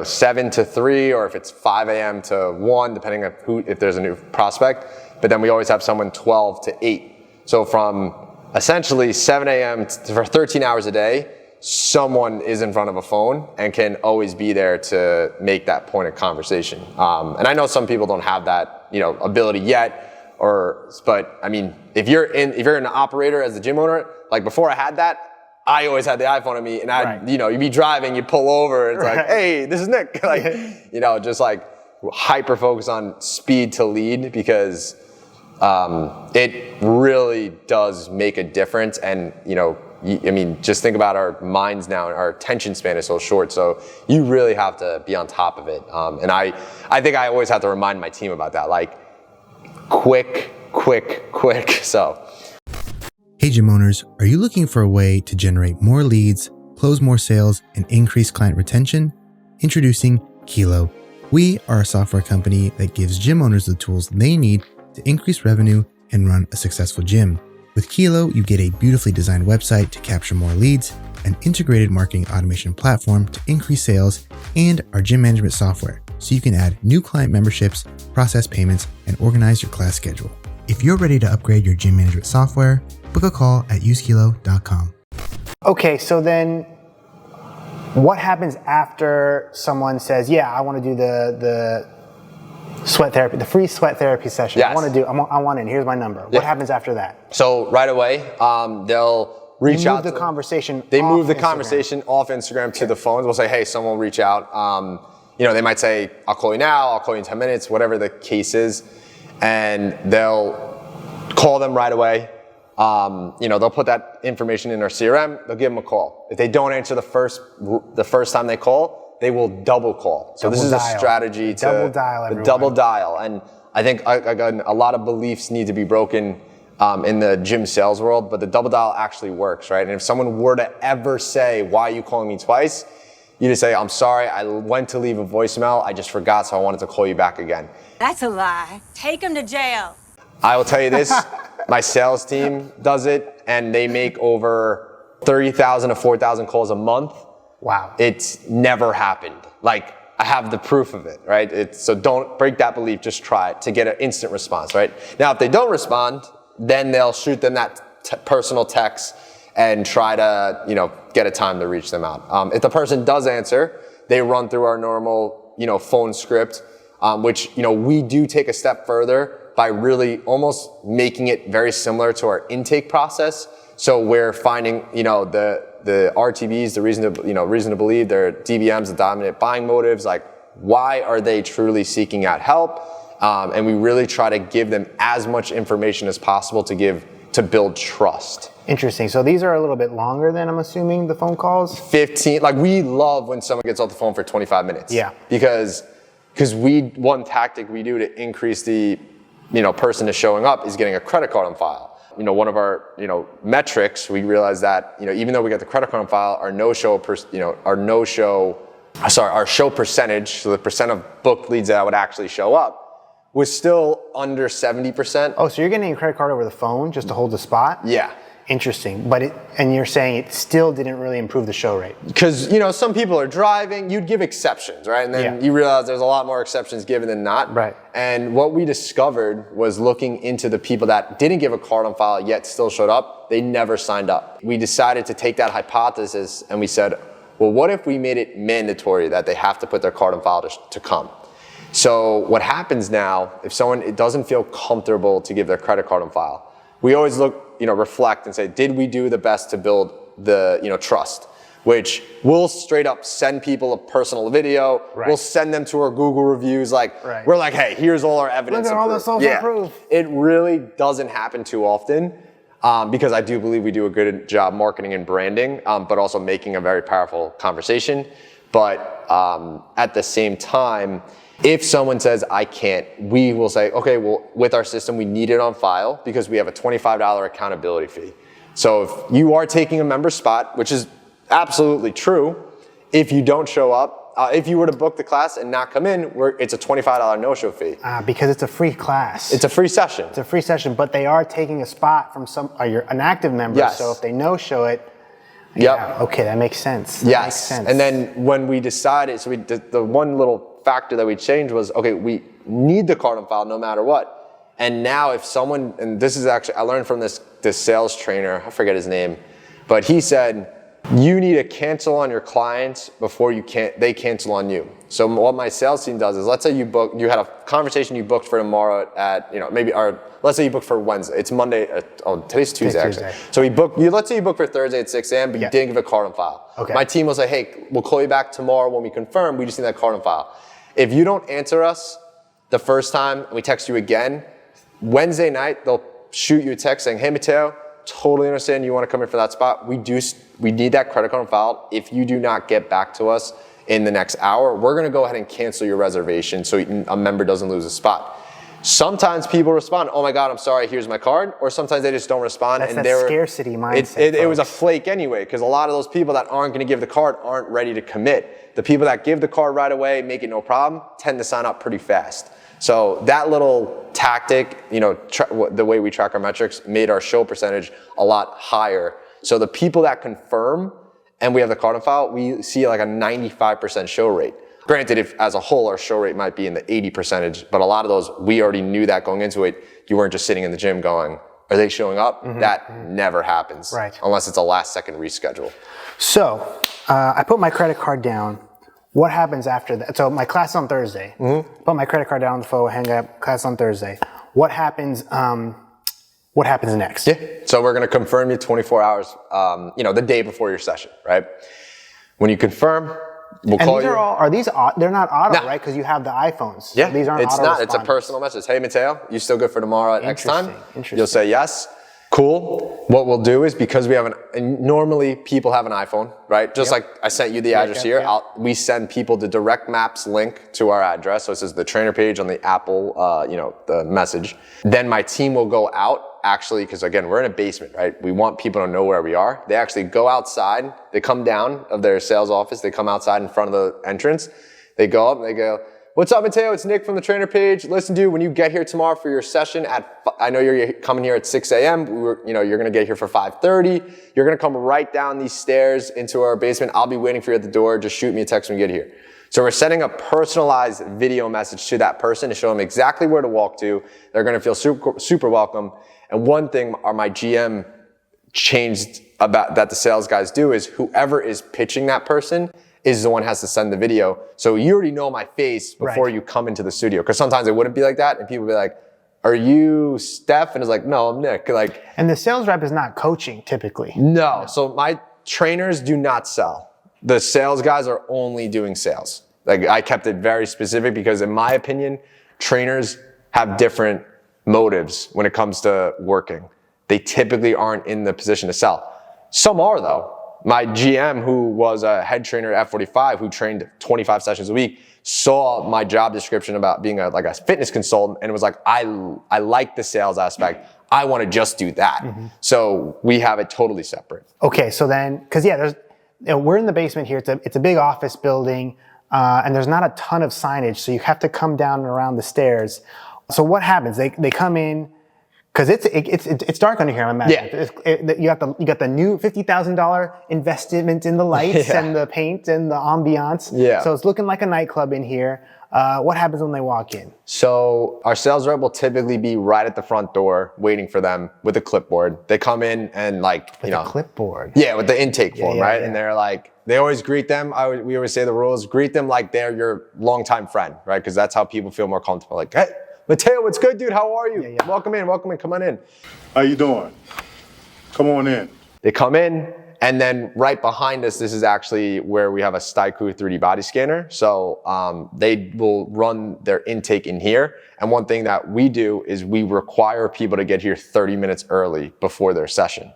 7 to 3, or if it's 5 a.m. to 1, depending on if there's a new prospect. But then we always have someone 12 to 8. So from essentially 7 a.m. for 13 hours a day, someone is in front of a phone and can always be there to make that point of conversation. And I know some people don't have that ability yet. But I mean, if you're an operator as a gym owner, like before I had that, I always had the iPhone on me, and you'd be driving, you pull over, it's like, hey, this is Nick, just like hyper focus on speed to lead, because it really does make a difference. And just think about our minds now, and our attention span is so short, so you really have to be on top of it. And I think I always have to remind my team about that, like quick. So. Hey gym owners, are you looking for a way to generate more leads, close more sales, and increase client retention? Introducing Kilo. We are a software company that gives gym owners the tools they need to increase revenue and run a successful gym. With Kilo, you get a beautifully designed website to capture more leads, an integrated marketing automation platform to increase sales, and our gym management software, so you can add new client memberships, process payments, and organize your class schedule. If you're ready to upgrade your gym management software, book a call at usekilo.com. Okay, so then what happens after someone says, yeah, I want to do the sweat therapy, the free sweat therapy session? Yes. I want in, here's my number. What happens after that? So right away, they'll reach out. They move the conversation off Instagram to the phones. We'll say, hey, someone will reach out. They might say, I'll call you now, I'll call you in 10 minutes, whatever the case is. And they'll call them right away. They'll put that information in our CRM, they'll give them a call. If they don't answer the first time they call, they will double call. So this is a strategy to double dial. And I think, again, a lot of beliefs need to be broken in the gym sales world, but the double dial actually works, right? And if someone were to ever say, why are you calling me twice? You just say, I'm sorry, I went to leave a voicemail, I just forgot, so I wanted to call you back again. That's a lie. Take him to jail. I will tell you this, my sales team does it, and they make over 30,000 to 4,000 calls a month. Wow. It's never happened. Like, I have the proof of it, right? So don't break that belief, just try it to get an instant response, right? Now, if they don't respond, then they'll shoot them that personal text and try to, get a time to reach them out. If the person does answer, they run through our normal, phone script, which, we do take a step further by really almost making it very similar to our intake process. So we're finding, the RTBs, the reason to believe, their DBMs, the dominant buying motives, like why are they truly seeking out help? And we really try to give them as much information as possible to build trust. Interesting. So these are a little bit longer than, I'm assuming, the phone calls? 15, we love when someone gets off the phone for 25 minutes. Yeah. Because one tactic we do to increase the, person is showing up is getting a credit card on file. One of our, metrics, we realized that, even though we got the credit card on file, our show percentage, so the percent of booked leads that would actually show up, was still under 70%. Oh, so you're getting a credit card over the phone just to hold the spot? Yeah. Interesting. And you're saying it still didn't really improve the show rate? Because, some people are driving, you'd give exceptions, right? And then you realize there's a lot more exceptions given than not. Right. And what we discovered was looking into the people that didn't give a card on file yet still showed up, they never signed up. We decided to take that hypothesis and we said, well, what if we made it mandatory that they have to put their card on file to come? So what happens now, if someone doesn't feel comfortable to give their credit card on file, we always look, reflect and say, did we do the best to build the, trust? which we'll straight up send people a personal video. Right. We'll send them to our Google reviews. Like, Right. we're like, hey, here's all our evidence. Look at all the social proof. It really doesn't happen too often because I do believe we do a good job marketing and branding, but also making a very powerful conversation. But at the same time, if someone says, I can't, we will say, okay, well, with our system, we need it on file because we have a $25 accountability fee. So if you are taking a member spot, which is absolutely true, if you don't show up, if you were to book the class and not come in, it's a $25 no-show fee. Because it's a free class. It's a free session. It's a free session, but they are taking a spot from you're an active member. Yes. So if they no-show it, Yep. yeah, okay, that makes sense. That Yes. makes sense. And then when we decided, so the one little factor that we changed was, okay, we need the card on file no matter what. And now if someone, and this is actually, I learned from this sales trainer, I forget his name, but he said, you need to cancel on your clients before they cancel on you. So what my sales team does is, let's say you had a conversation you booked for tomorrow at, let's say you booked for Wednesday. It's Monday. Today's Tuesday, actually. So let's say you booked for Thursday at 6 a.m., but you didn't give a card on file. Okay. My team will say, hey, we'll call you back tomorrow when we confirm. We just need that card on file. If you don't answer us the first time and we text you again, Wednesday night, they'll shoot you a text saying, hey, Mateo, totally understand you want to come in for that spot. We need that credit card on file. If you do not get back to us in the next hour, we're going to go ahead and cancel your reservation so a member doesn't lose a spot. Sometimes people respond, oh my God, I'm sorry, here's my card. Or sometimes they just don't respond. That's that scarcity mindset. It was a flake anyway, because a lot of those people that aren't going to give the card aren't ready to commit. The people that give the card right away, make it no problem, tend to sign up pretty fast. So that little tactic, the way we track our metrics, made our show percentage a lot higher. So the people that confirm and we have the card on file, we see like a 95% show rate. Granted, if as a whole our show rate might be in the 80%, but a lot of those, we already knew that going into it. You weren't just sitting in the gym going, are they showing up? Mm-hmm. That never happens. Right. Unless it's a last second reschedule. So I put my credit card down. What happens after that? So my class on Thursday. Mm-hmm. Put my credit card down on the phone, hang up, class on Thursday. What happens next? Yeah. So we're going to confirm you 24 hours, the day before your session, right? When you confirm, we'll call you. They're not auto, No. right? Because you have the iPhones. Yeah. So these aren't it's auto not. It's a responders. personal message. Hey, Mateo, you still good for tomorrow at X time? Interesting. You'll say yes. Cool. What we'll do is, because we have normally people have an iPhone, right? Just like I sent you the address here, we send people the direct maps link to our address. So it says the trainer page on the Apple, the message. Then my team will go out, actually, because again, we're in a basement, right? We want people to know where we are. They actually go outside. They come down of their sales office. They come outside in front of the entrance. They go up and they go, what's up, Mateo? It's Nick from the trainer page. Listen, dude, when you get here tomorrow for your session I know you're coming here at 6 a.m. You're going to get here for 5:30. You're going to come right down these stairs into our basement. I'll be waiting for you at the door. Just shoot me a text when you get here. So we're sending a personalized video message to that person to show them exactly where to walk to. They're going to feel super, super welcome. And one thing my GM changed about that the sales guys do is whoever is pitching that person is the one has to send the video. So you already know my face before you come into the studio. Because sometimes it wouldn't be like that. And people would be like, are you Steph? And it's like, no, I'm Nick. And the sales rep is not coaching typically. No. So my trainers do not sell. The sales guys are only doing sales. I kept it very specific because in my opinion, trainers have different motives when it comes to working. They typically aren't in the position to sell. Some are though. My GM, who was a head trainer at F45, who trained 25 sessions a week, saw my job description about being a fitness consultant and was like, I like the sales aspect. I want to just do that. Mm-hmm. So we have it totally separate. Okay, so then, because we're in the basement here. It's a big office building, and there's not a ton of signage, so you have to come down and around the stairs. So what happens? They come in. Because it's dark under here, I'm imagining. Yeah. You got the new $50,000 investment in the lights and the paint and the ambiance. Yeah. So it's looking like a nightclub in here. What happens when they walk in? So our sales rep will typically be right at the front door waiting for them with a clipboard. They come in and with a clipboard. Yeah, with the intake form, right? Yeah. And they're like, they always greet them. We always say the rules, greet them like they're your longtime friend, right? Because that's how people feel more comfortable. Like, hey, Mateo, what's good, dude? How are you? Welcome in, come on in. How you doing? Come on in. They come in And then right behind us, this is actually where we have a Staiku 3D body scanner. So they will run their intake in here. And one thing that we do is we require people to get here 30 minutes early before their session,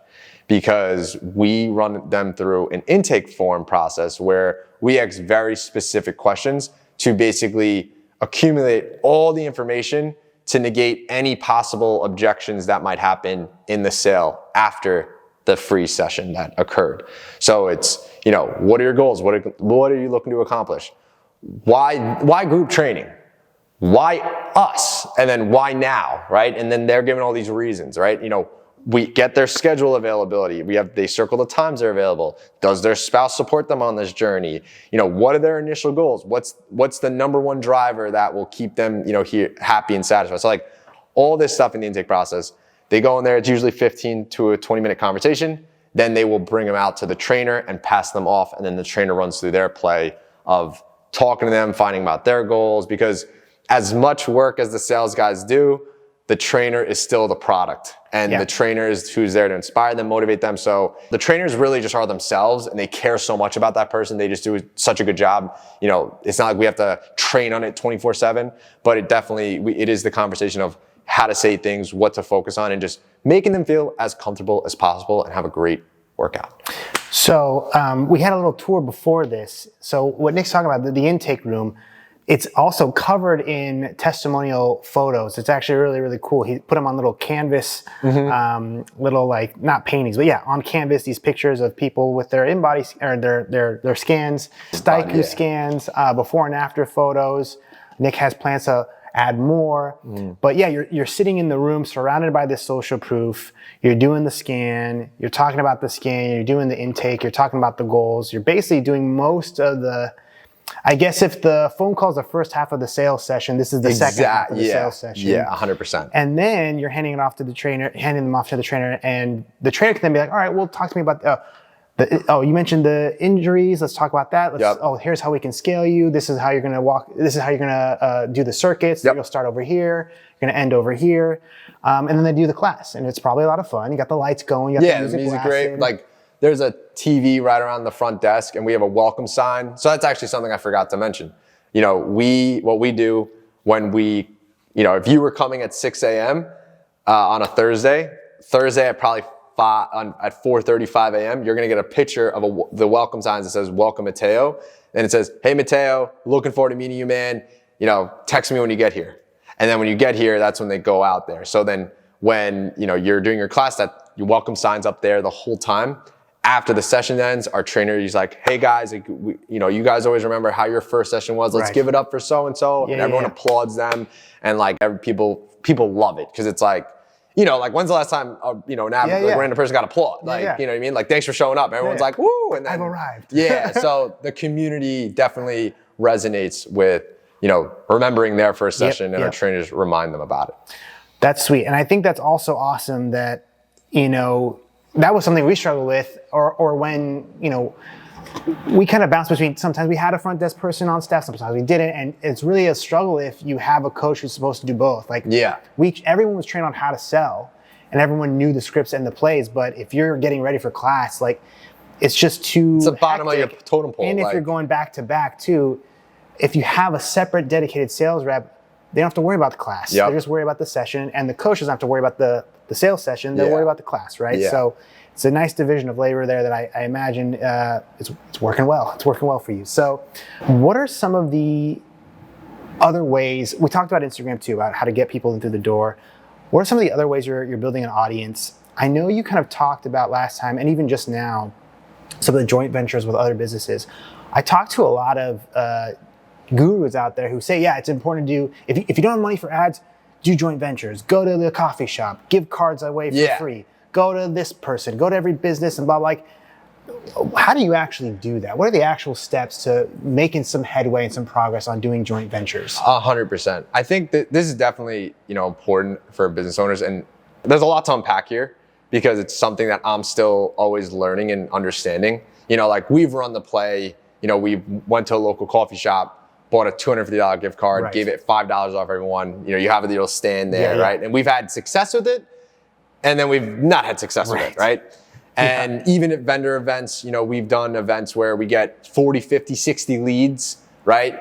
because we run them through an intake form process where we ask very specific questions to basically accumulate all the information to negate any possible objections that might happen in the sale after the free session that occurred. So it's, what are your goals? What are you looking to accomplish? Why group training? Why us? And then why now, right? And then they're giving all these reasons, right? We get their schedule availability. They circle the times they're available. Does their spouse support them on this journey? What are their initial goals? What's the number one driver that will keep them, here happy and satisfied? So like all this stuff in the intake process, they go in there. It's usually 15 to a 20-minute conversation. Then they will bring them out to the trainer and pass them off. And then the trainer runs through their play of talking to them, finding out their goals, because as much work as the sales guys do, the trainer is still the product, and the trainer is who's there to inspire them, motivate them. So the trainers really just are themselves, and they care so much about that person. They just do such a good job. It's not like we have to train on it 24/7, but it is the conversation of how to say things, what to focus on, and just making them feel as comfortable as possible and have a great workout. So we had a little tour before this. So what Nick's talking about, the intake room, it's also covered in testimonial photos. It's actually really, really cool. He put them on little canvas, little like, not paintings, but on canvas, these pictures of people with their in-body, or their scans, Staiku scans, before and after photos. Nick has plans to add more. But you're sitting in the room surrounded by this social proof. You're doing the scan, you're talking about the scan, you're doing the intake, you're talking about the goals. You're basically doing most of the, I guess if the phone call is the first half of the sales session, this is the second half of the sales session. Yeah, 100%. And then you're handing them off to the trainer, and the trainer can then be like, all right, well, talk to me about you mentioned the injuries. Let's talk about that. Here's how we can scale you. This is how you're going to walk. This is how you're going to do the circuits. You'll start over here. You're going to end over here. And then they do the class, and it's probably a lot of fun. You got the lights going. You got the music great. Like there's a TV right around the front desk, and we have a welcome sign. So that's actually something I forgot to mention. What we do when if you were coming at 6 a.m. On a Thursday at probably at 4:35 a.m., you're going to get a picture of the welcome signs that says "Welcome Mateo," and it says, "Hey Mateo, looking forward to meeting you, man. Text me when you get here." And then when you get here, that's when they go out there. So then when you're doing your class, that your welcome signs up there the whole time. After the session ends, our trainer is like, "Hey guys, you guys always remember how your first session was. Let's give it up for so and so." And everyone applauds them, and like people love it, because it's like, when's the last time, a random person got applaud? You know what I mean? Like, thanks for showing up. Everyone's like, woo. And then, I've arrived. So the community definitely resonates with, remembering their first session, and our trainers remind them about it. That's sweet. And I think that's also awesome that, that was something we struggled with, or when, we kind of bounce between, sometimes we had a front desk person on staff, sometimes we didn't, and it's really a struggle if you have a coach who's supposed to do both. Like, everyone was trained on how to sell, and everyone knew the scripts and the plays, but if you're getting ready for class, like, it's just too It's the bottom of your totem pole. And if you're going back to back too, if you have a separate dedicated sales rep, they don't have to worry about the class. They're just worried about the session, and the coach doesn't have to worry about the sales session. They'll worry about the class, right? So it's a nice division of labor there that I imagine it's working well. It's working well for you. So what are some of the other ways, we talked about Instagram too, about how to get people in through the door. What are some of the other ways you're building an audience? I know you kind of talked about last time, and even just now, some of the joint ventures with other businesses. I talked to a lot of gurus out there who say, it's important to do, if you don't have money for ads, do joint ventures. Go to the coffee shop, give cards away for free. Go to this person, go to every business and blah, like, how do you actually do that? What are the actual steps to making some headway and some progress on doing joint ventures? 100%. I think that this is definitely, important for business owners, and there's a lot to unpack here because it's something that I'm still always learning and understanding. Like we've run the play, we went to a local coffee shop, bought a $250 gift card, gave it $5 off everyone. You have a little stand there, right? And we've had success with it, and then we've not had success with it, right? And even at vendor events, we've done events where we get 40, 50, 60 leads, right?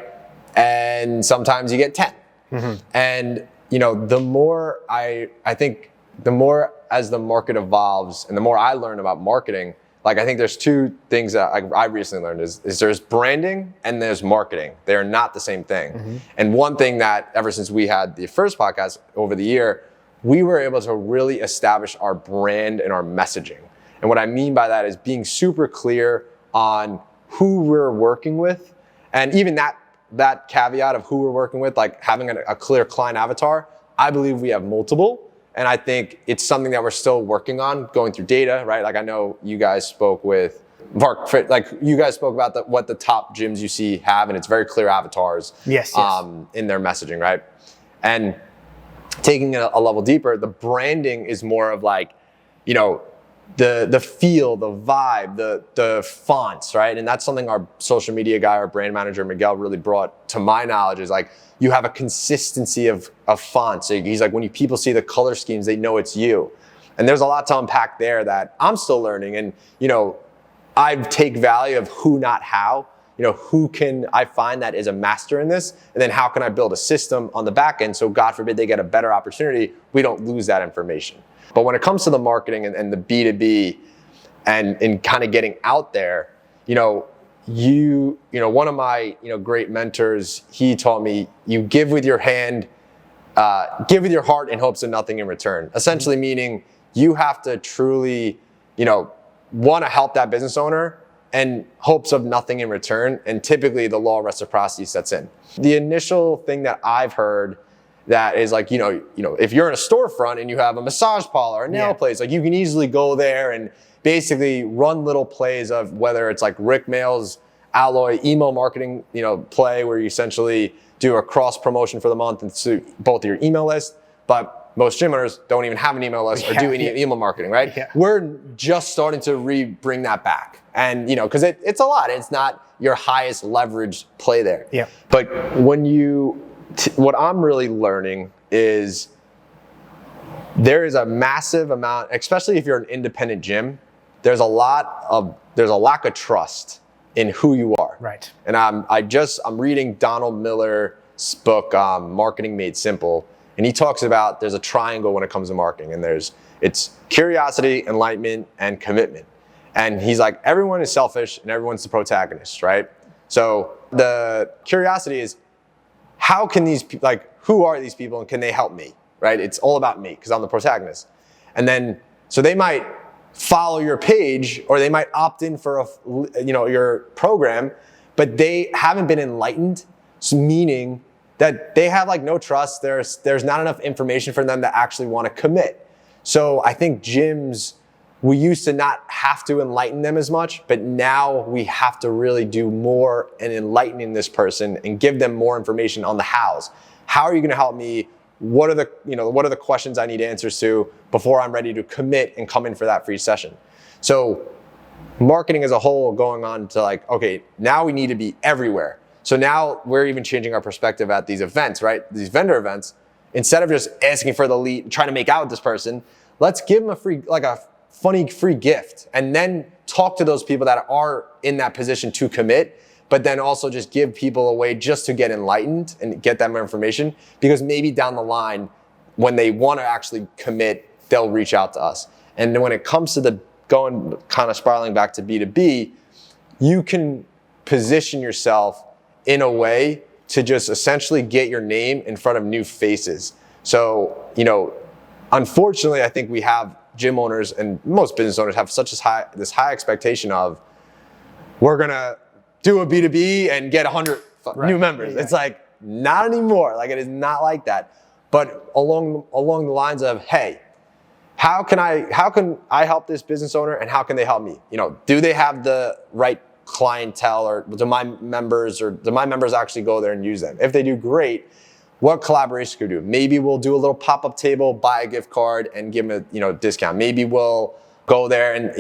And sometimes you get 10. And, the more I think the more as the market evolves and the more I learn about marketing, like I think there's two things that I recently learned is there's branding and there's marketing. They're not the same thing. And one thing that ever since we had the first podcast over the year, we were able to really establish our brand and our messaging. And what I mean by that is being super clear on who we're working with. And even that caveat of who we're working with, like having a clear client avatar, I believe we have multiple. And I think it's something that we're still working on, going through data, right? Like I know you guys spoke with Mark, like you guys spoke about what the top gyms you see have, and it's very clear avatars yes. In their messaging, right? And taking it a level deeper, the branding is more of like, the feel, the vibe, the fonts, right? And that's something our social media guy, our brand manager, Miguel, really brought to my knowledge is like, you have a consistency of fonts. So he's like, when people see the color schemes, they know it's you. And there's a lot to unpack there that I'm still learning. And, I take value of who, not how. Who can I find that is a master in this? And then how can I build a system on the back end so God forbid they get a better opportunity, we don't lose that information. But when it comes to the marketing and the B2B and kind of getting out there, one of my, great mentors, he taught me, you give with your hand, give with your heart in hopes of nothing in return. Essentially meaning you have to truly, want to help that business owner and hopes of nothing in return. And typically the law of reciprocity sets in. The initial thing that I've heard that is like, if you're in a storefront and you have a massage parlor or a nail place, like you can easily go there and basically run little plays of whether it's like Rick Mail's Alloy email marketing, play where you essentially do a cross promotion for the month and suit both your email list, but most gym owners don't even have an email list or do any email marketing, right? Yeah. We're just starting to bring that back. And, because it's a lot. It's not your highest leverage play there. Yeah. But when what I'm really learning is there is a massive amount, especially if you're an independent gym, there's a lack of trust in who you are. Right. And I'm reading Donald Miller's book, Marketing Made Simple. And he talks about there's a triangle when it comes to marketing, and it's curiosity, enlightenment, and commitment. And he's like, everyone is selfish and everyone's the protagonist, right? So the curiosity is, how can who are these people and can they help me, right? It's all about me because I'm the protagonist. And then, so they might follow your page or they might opt in for your program, but they haven't been enlightened, meaning that they have no trust. There's not enough information for them to actually want to commit. So I think gyms, we used to not have to enlighten them as much, but now we have to really do more in enlightening this person and give them more information on the hows. How are you going to help me? What are the questions I need answers to before I'm ready to commit and come in for that free session? So marketing as a whole going on to okay, now we need to be everywhere. So now we're even changing our perspective at these events, right? These vendor events. Instead of just asking for the lead, trying to make out with this person, let's give them a funny free gift and then talk to those people that are in that position to commit, but then also just give people a way just to get enlightened and get them information, because maybe down the line, when they want to actually commit, they'll reach out to us. And then when it comes to the going kind of spiraling back to B2B, you can position yourself in a way to just essentially get your name in front of new faces. So, unfortunately, I think we have gym owners and most business owners have such this high expectation of, we're gonna do a B2B and get 100 new members. It's not anymore. It is not like that. But along the lines of, hey, how can I help this business owner and how can they help me? Do they have the right clientele, or do my members actually go there and use them? If they do, great. What collaboration could we do? Maybe we'll do a little pop-up table, buy a gift card and give them a discount. Maybe we'll go there and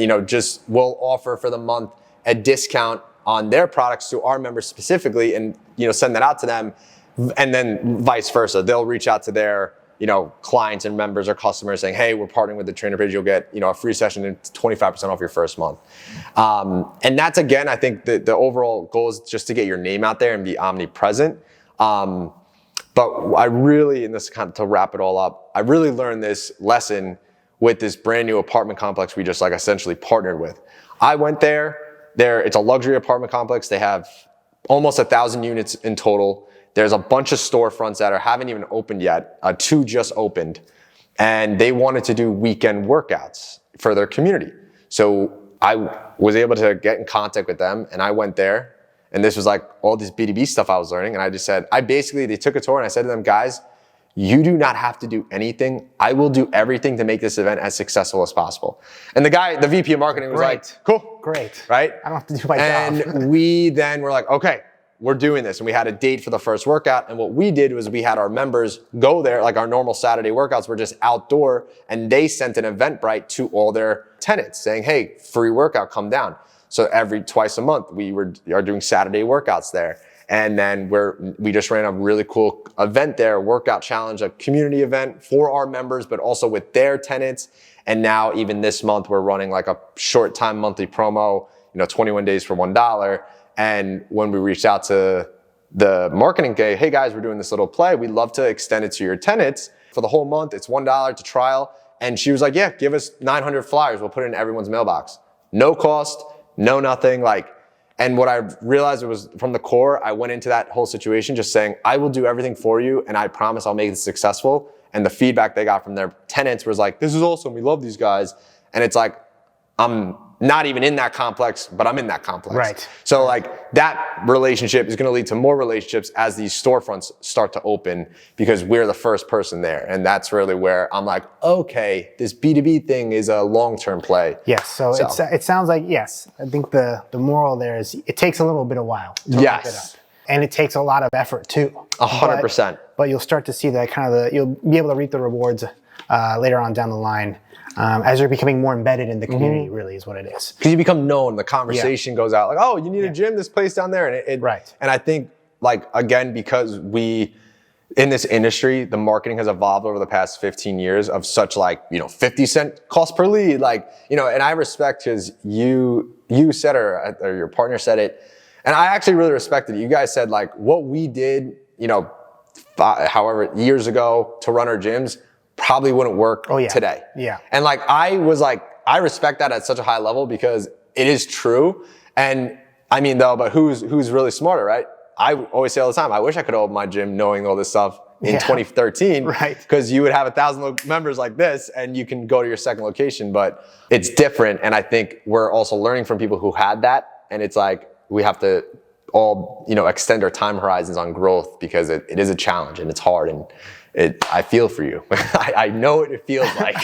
we'll offer for the month a discount on their products to our members specifically, and send that out to them, and then vice versa. They'll reach out to their clients and members or customers saying, hey, we're partnering with the trainer page, you'll get, a free session and 25% off your first month. And that's, again, I think the overall goal is just to get your name out there and be omnipresent. But I really, and this kind of to wrap it all up, I really learned this lesson with this brand new apartment complex we just essentially partnered with. I went there, it's a luxury apartment complex. They have almost 1,000 units in total. There's a bunch of storefronts that haven't even opened yet. 2 just opened. And they wanted to do weekend workouts for their community. So I was able to get in contact with them, and I went there. And this was all this B2B stuff I was learning. And I just said, they took a tour, and I said to them, guys, you do not have to do anything. I will do everything to make this event as successful as possible. And the VP of marketing was like, cool. Great. Right? I don't have to do my job. And we then were like, okay, we're doing this. And we had a date for the first workout. And what we did was we had our members go there, our normal Saturday workouts were just outdoor. And they sent an Eventbrite to all their tenants saying, hey, free workout, come down. So twice a month, we are doing Saturday workouts there. And then we just ran a really cool event there, workout challenge, a community event for our members, but also with their tenants. And now even this month, we're running a short time monthly promo, 21 days for $1. And when we reached out to the marketing guy, hey guys, we're doing this little play. We'd love to extend it to your tenants for the whole month. It's $1 to trial. And she was like, yeah, give us 900 flyers. We'll put it in everyone's mailbox. No cost. No, nothing. And what I realized was from the core, I went into that whole situation just saying, I will do everything for you, and I promise I'll make it successful. And the feedback they got from their tenants was this is awesome. We love these guys. And it's I'm not even in that complex, but I'm in that complex. Right. So that relationship is going to lead to more relationships as these storefronts start to open because we're the first person there. And that's really where I'm okay, this B2B thing is a long-term play. Yes. So it sounds yes. I think the moral there is it takes a little bit of while to wrap it up. And it takes a lot of effort too. 100%. But you'll start to see that you'll be able to reap the rewards later on down the line. As you're becoming more embedded in the community, really is what it is. Because you become known, the conversation goes out oh, you need a gym, this place down there. And right. And I think again, because in this industry, the marketing has evolved over the past 15 years of such 50 cent cost per lead, and I respect because you said or your partner said it. And I actually really respected it. You guys said what we did, however years ago to run our gyms, probably wouldn't work today. Yeah. And I respect that at such a high level because it is true. And I mean but who's really smarter, right? I always say all the time, I wish I could open my gym knowing all this stuff in 2013. Right. Because you would have 1,000 members like this and you can go to your second location, but it's different. And I think we're also learning from people who had that. And it's we have to all, extend our time horizons on growth because it is a challenge and it's hard. And I feel for you. I know what it feels like.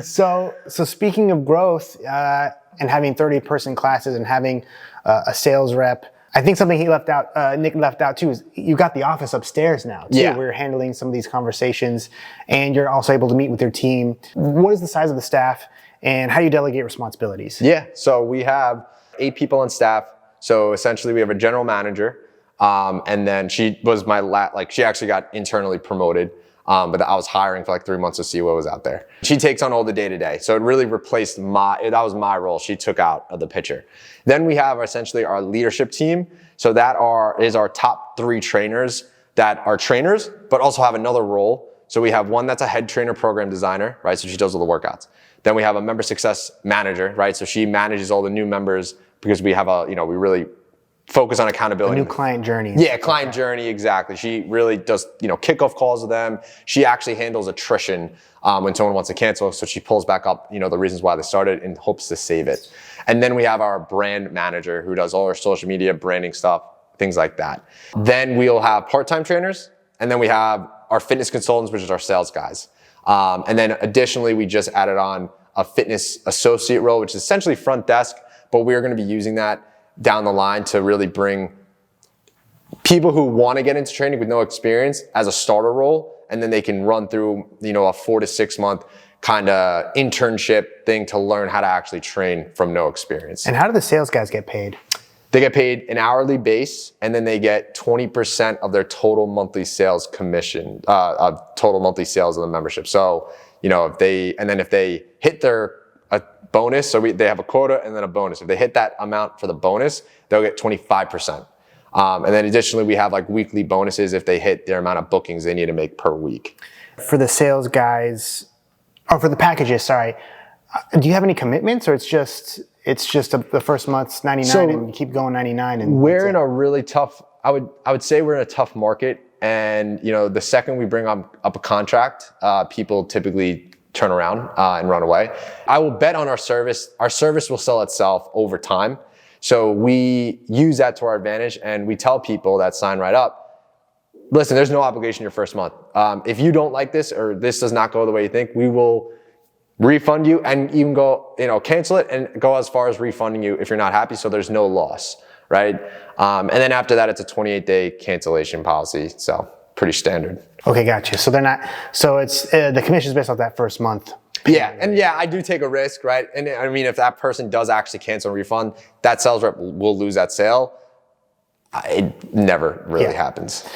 So speaking of growth and having 30-person classes and having a sales rep, I think something Nick left out too, is you got the office upstairs now too, where you're handling some of these conversations and you're also able to meet with your team. What is the size of the staff and how do you delegate responsibilities? Yeah, so we have 8 people on staff. So essentially we have a general manager. And then she was she actually got internally promoted. But I was hiring for 3 months to see what was out there. She takes on all the day-to-day. So it really replaced that was my role. She took out of the picture. Then we have essentially our leadership team. So that is our top 3 trainers that are trainers, but also have another role. So we have one that's a head trainer program designer, right? So she does all the workouts. Then we have a member success manager, right? So she manages all the new members because we have we really focus on accountability. The new client journey. Yeah, client journey, exactly. She really does, kickoff calls with them. She actually handles attrition when someone wants to cancel. So she pulls back up, the reasons why they started and hopes to save it. And then we have our brand manager who does all our social media, branding stuff, things like that. Then we'll have part-time trainers. And then we have our fitness consultants, which is our sales guys. And then additionally, we just added on a fitness associate role, which is essentially front desk, but we're going to be using that down the line to really bring people who want to get into training with no experience as a starter role, and then they can run through, a 4 to 6 month kind of internship thing to learn how to actually train from no experience. And how do the sales guys get paid? They get paid an hourly base, and then they get 20% of their total monthly sales commission, of total monthly sales of the membership. So, if they hit their bonus, so they have a quota and then a bonus. If they hit that amount for the bonus, they'll get 25%. And then additionally, we have like weekly bonuses if they hit their amount of bookings they need to make per week. For the sales guys, or for the packages, sorry, do you have any commitments, or it's just the first month's 99 and you keep going 99? And we're in a really tough, I would say we're in a tough market. And, the second we bring up a contract, people typically turn around and run away. I will bet on our service. Our service will sell itself over time. So we use that to our advantage, and we tell people that sign right up, listen, there's no obligation your first month. If you don't like this or this does not go the way you think, we will refund you and even go, cancel it and go as far as refunding you if you're not happy. So there's no loss, right? And then after that, it's a 28-day cancellation policy. So pretty standard. Okay, gotcha. So it's the commission is based off that first month. Yeah, and I do take a risk, right? And I mean, if that person does actually cancel and refund, that sales rep will lose that sale. It never really happens.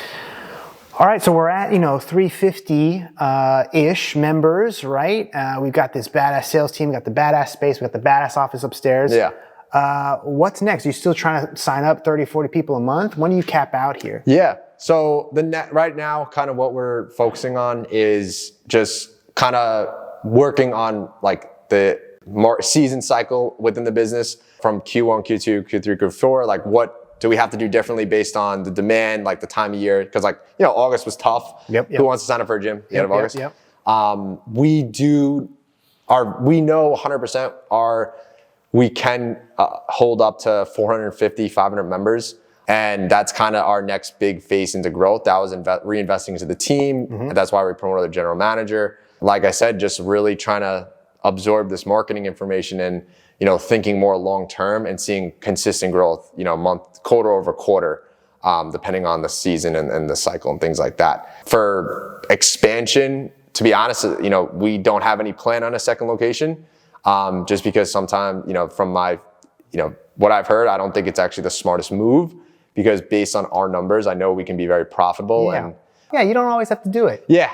All right, so we're at 350-ish members, right? We've got this badass sales team, we got the badass space, we got the badass office upstairs. Yeah. What's next? Are you still trying to sign up 30, 40 people a month? When do you cap out here? Yeah. So right now, kind of what we're focusing on is just kind of working on like the season cycle within the business from Q1, Q2, Q3, Q4. Like, what do we have to do differently based on the demand, like the time of year? Because August was tough. Yep. Who wants to sign up for a gym at the end of August? Yep. We know 100% we can hold up to 450, 500 members. And that's kind of our next big phase into growth. That was reinvesting into the team. Mm-hmm. And that's why we promoted the general manager. Like I said, just really trying to absorb this marketing information and, thinking more long-term and seeing consistent growth, quarter over quarter, depending on the season and the cycle and things like that. For expansion, to be honest, we don't have any plan on a second location. Just because sometimes, from my, what I've heard, I don't think it's actually the smartest move, because based on our numbers, I know we can be very profitable. Yeah. And you don't always have to do it. Yeah,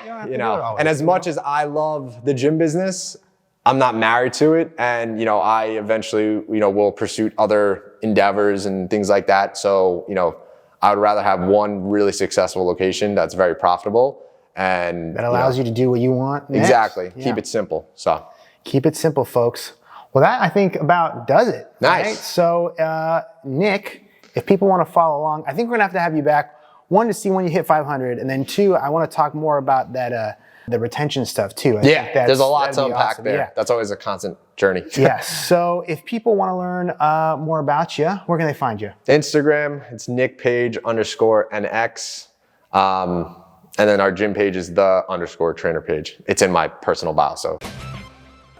and as much as I love the gym business, I'm not married to it. And, I eventually, will pursue other endeavors and things like that. So, I would rather have one really successful location that's very profitable and that allows you to do what you want next. Exactly. Yeah. Keep it simple. So keep it simple, folks. Well, that I think about does it. Nice. Right? So, Nick, if people want to follow along, I think we're gonna have to have you back. One, to see when you hit 500, and then two, I want to talk more about that the retention stuff too. I think there's a lot to unpack awesome. there. Yeah. That's always a constant journey. Yes. So if people want to learn more about you, where can they find you? Instagram, it's nickpage_NX. And then our gym page is _trainer page. It's in my personal bio. So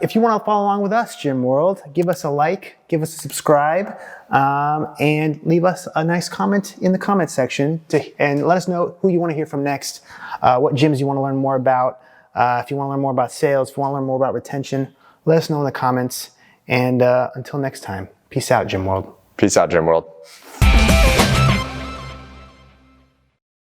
if you want to follow along with us, Gym World, give us a like, give us a subscribe, and leave us a nice comment in the comment section and let us know who you want to hear from next, what gyms you want to learn more about. If you want to learn more about sales, if you want to learn more about retention, let us know in the comments. And until next time, peace out, Gym World. Peace out, Gym World.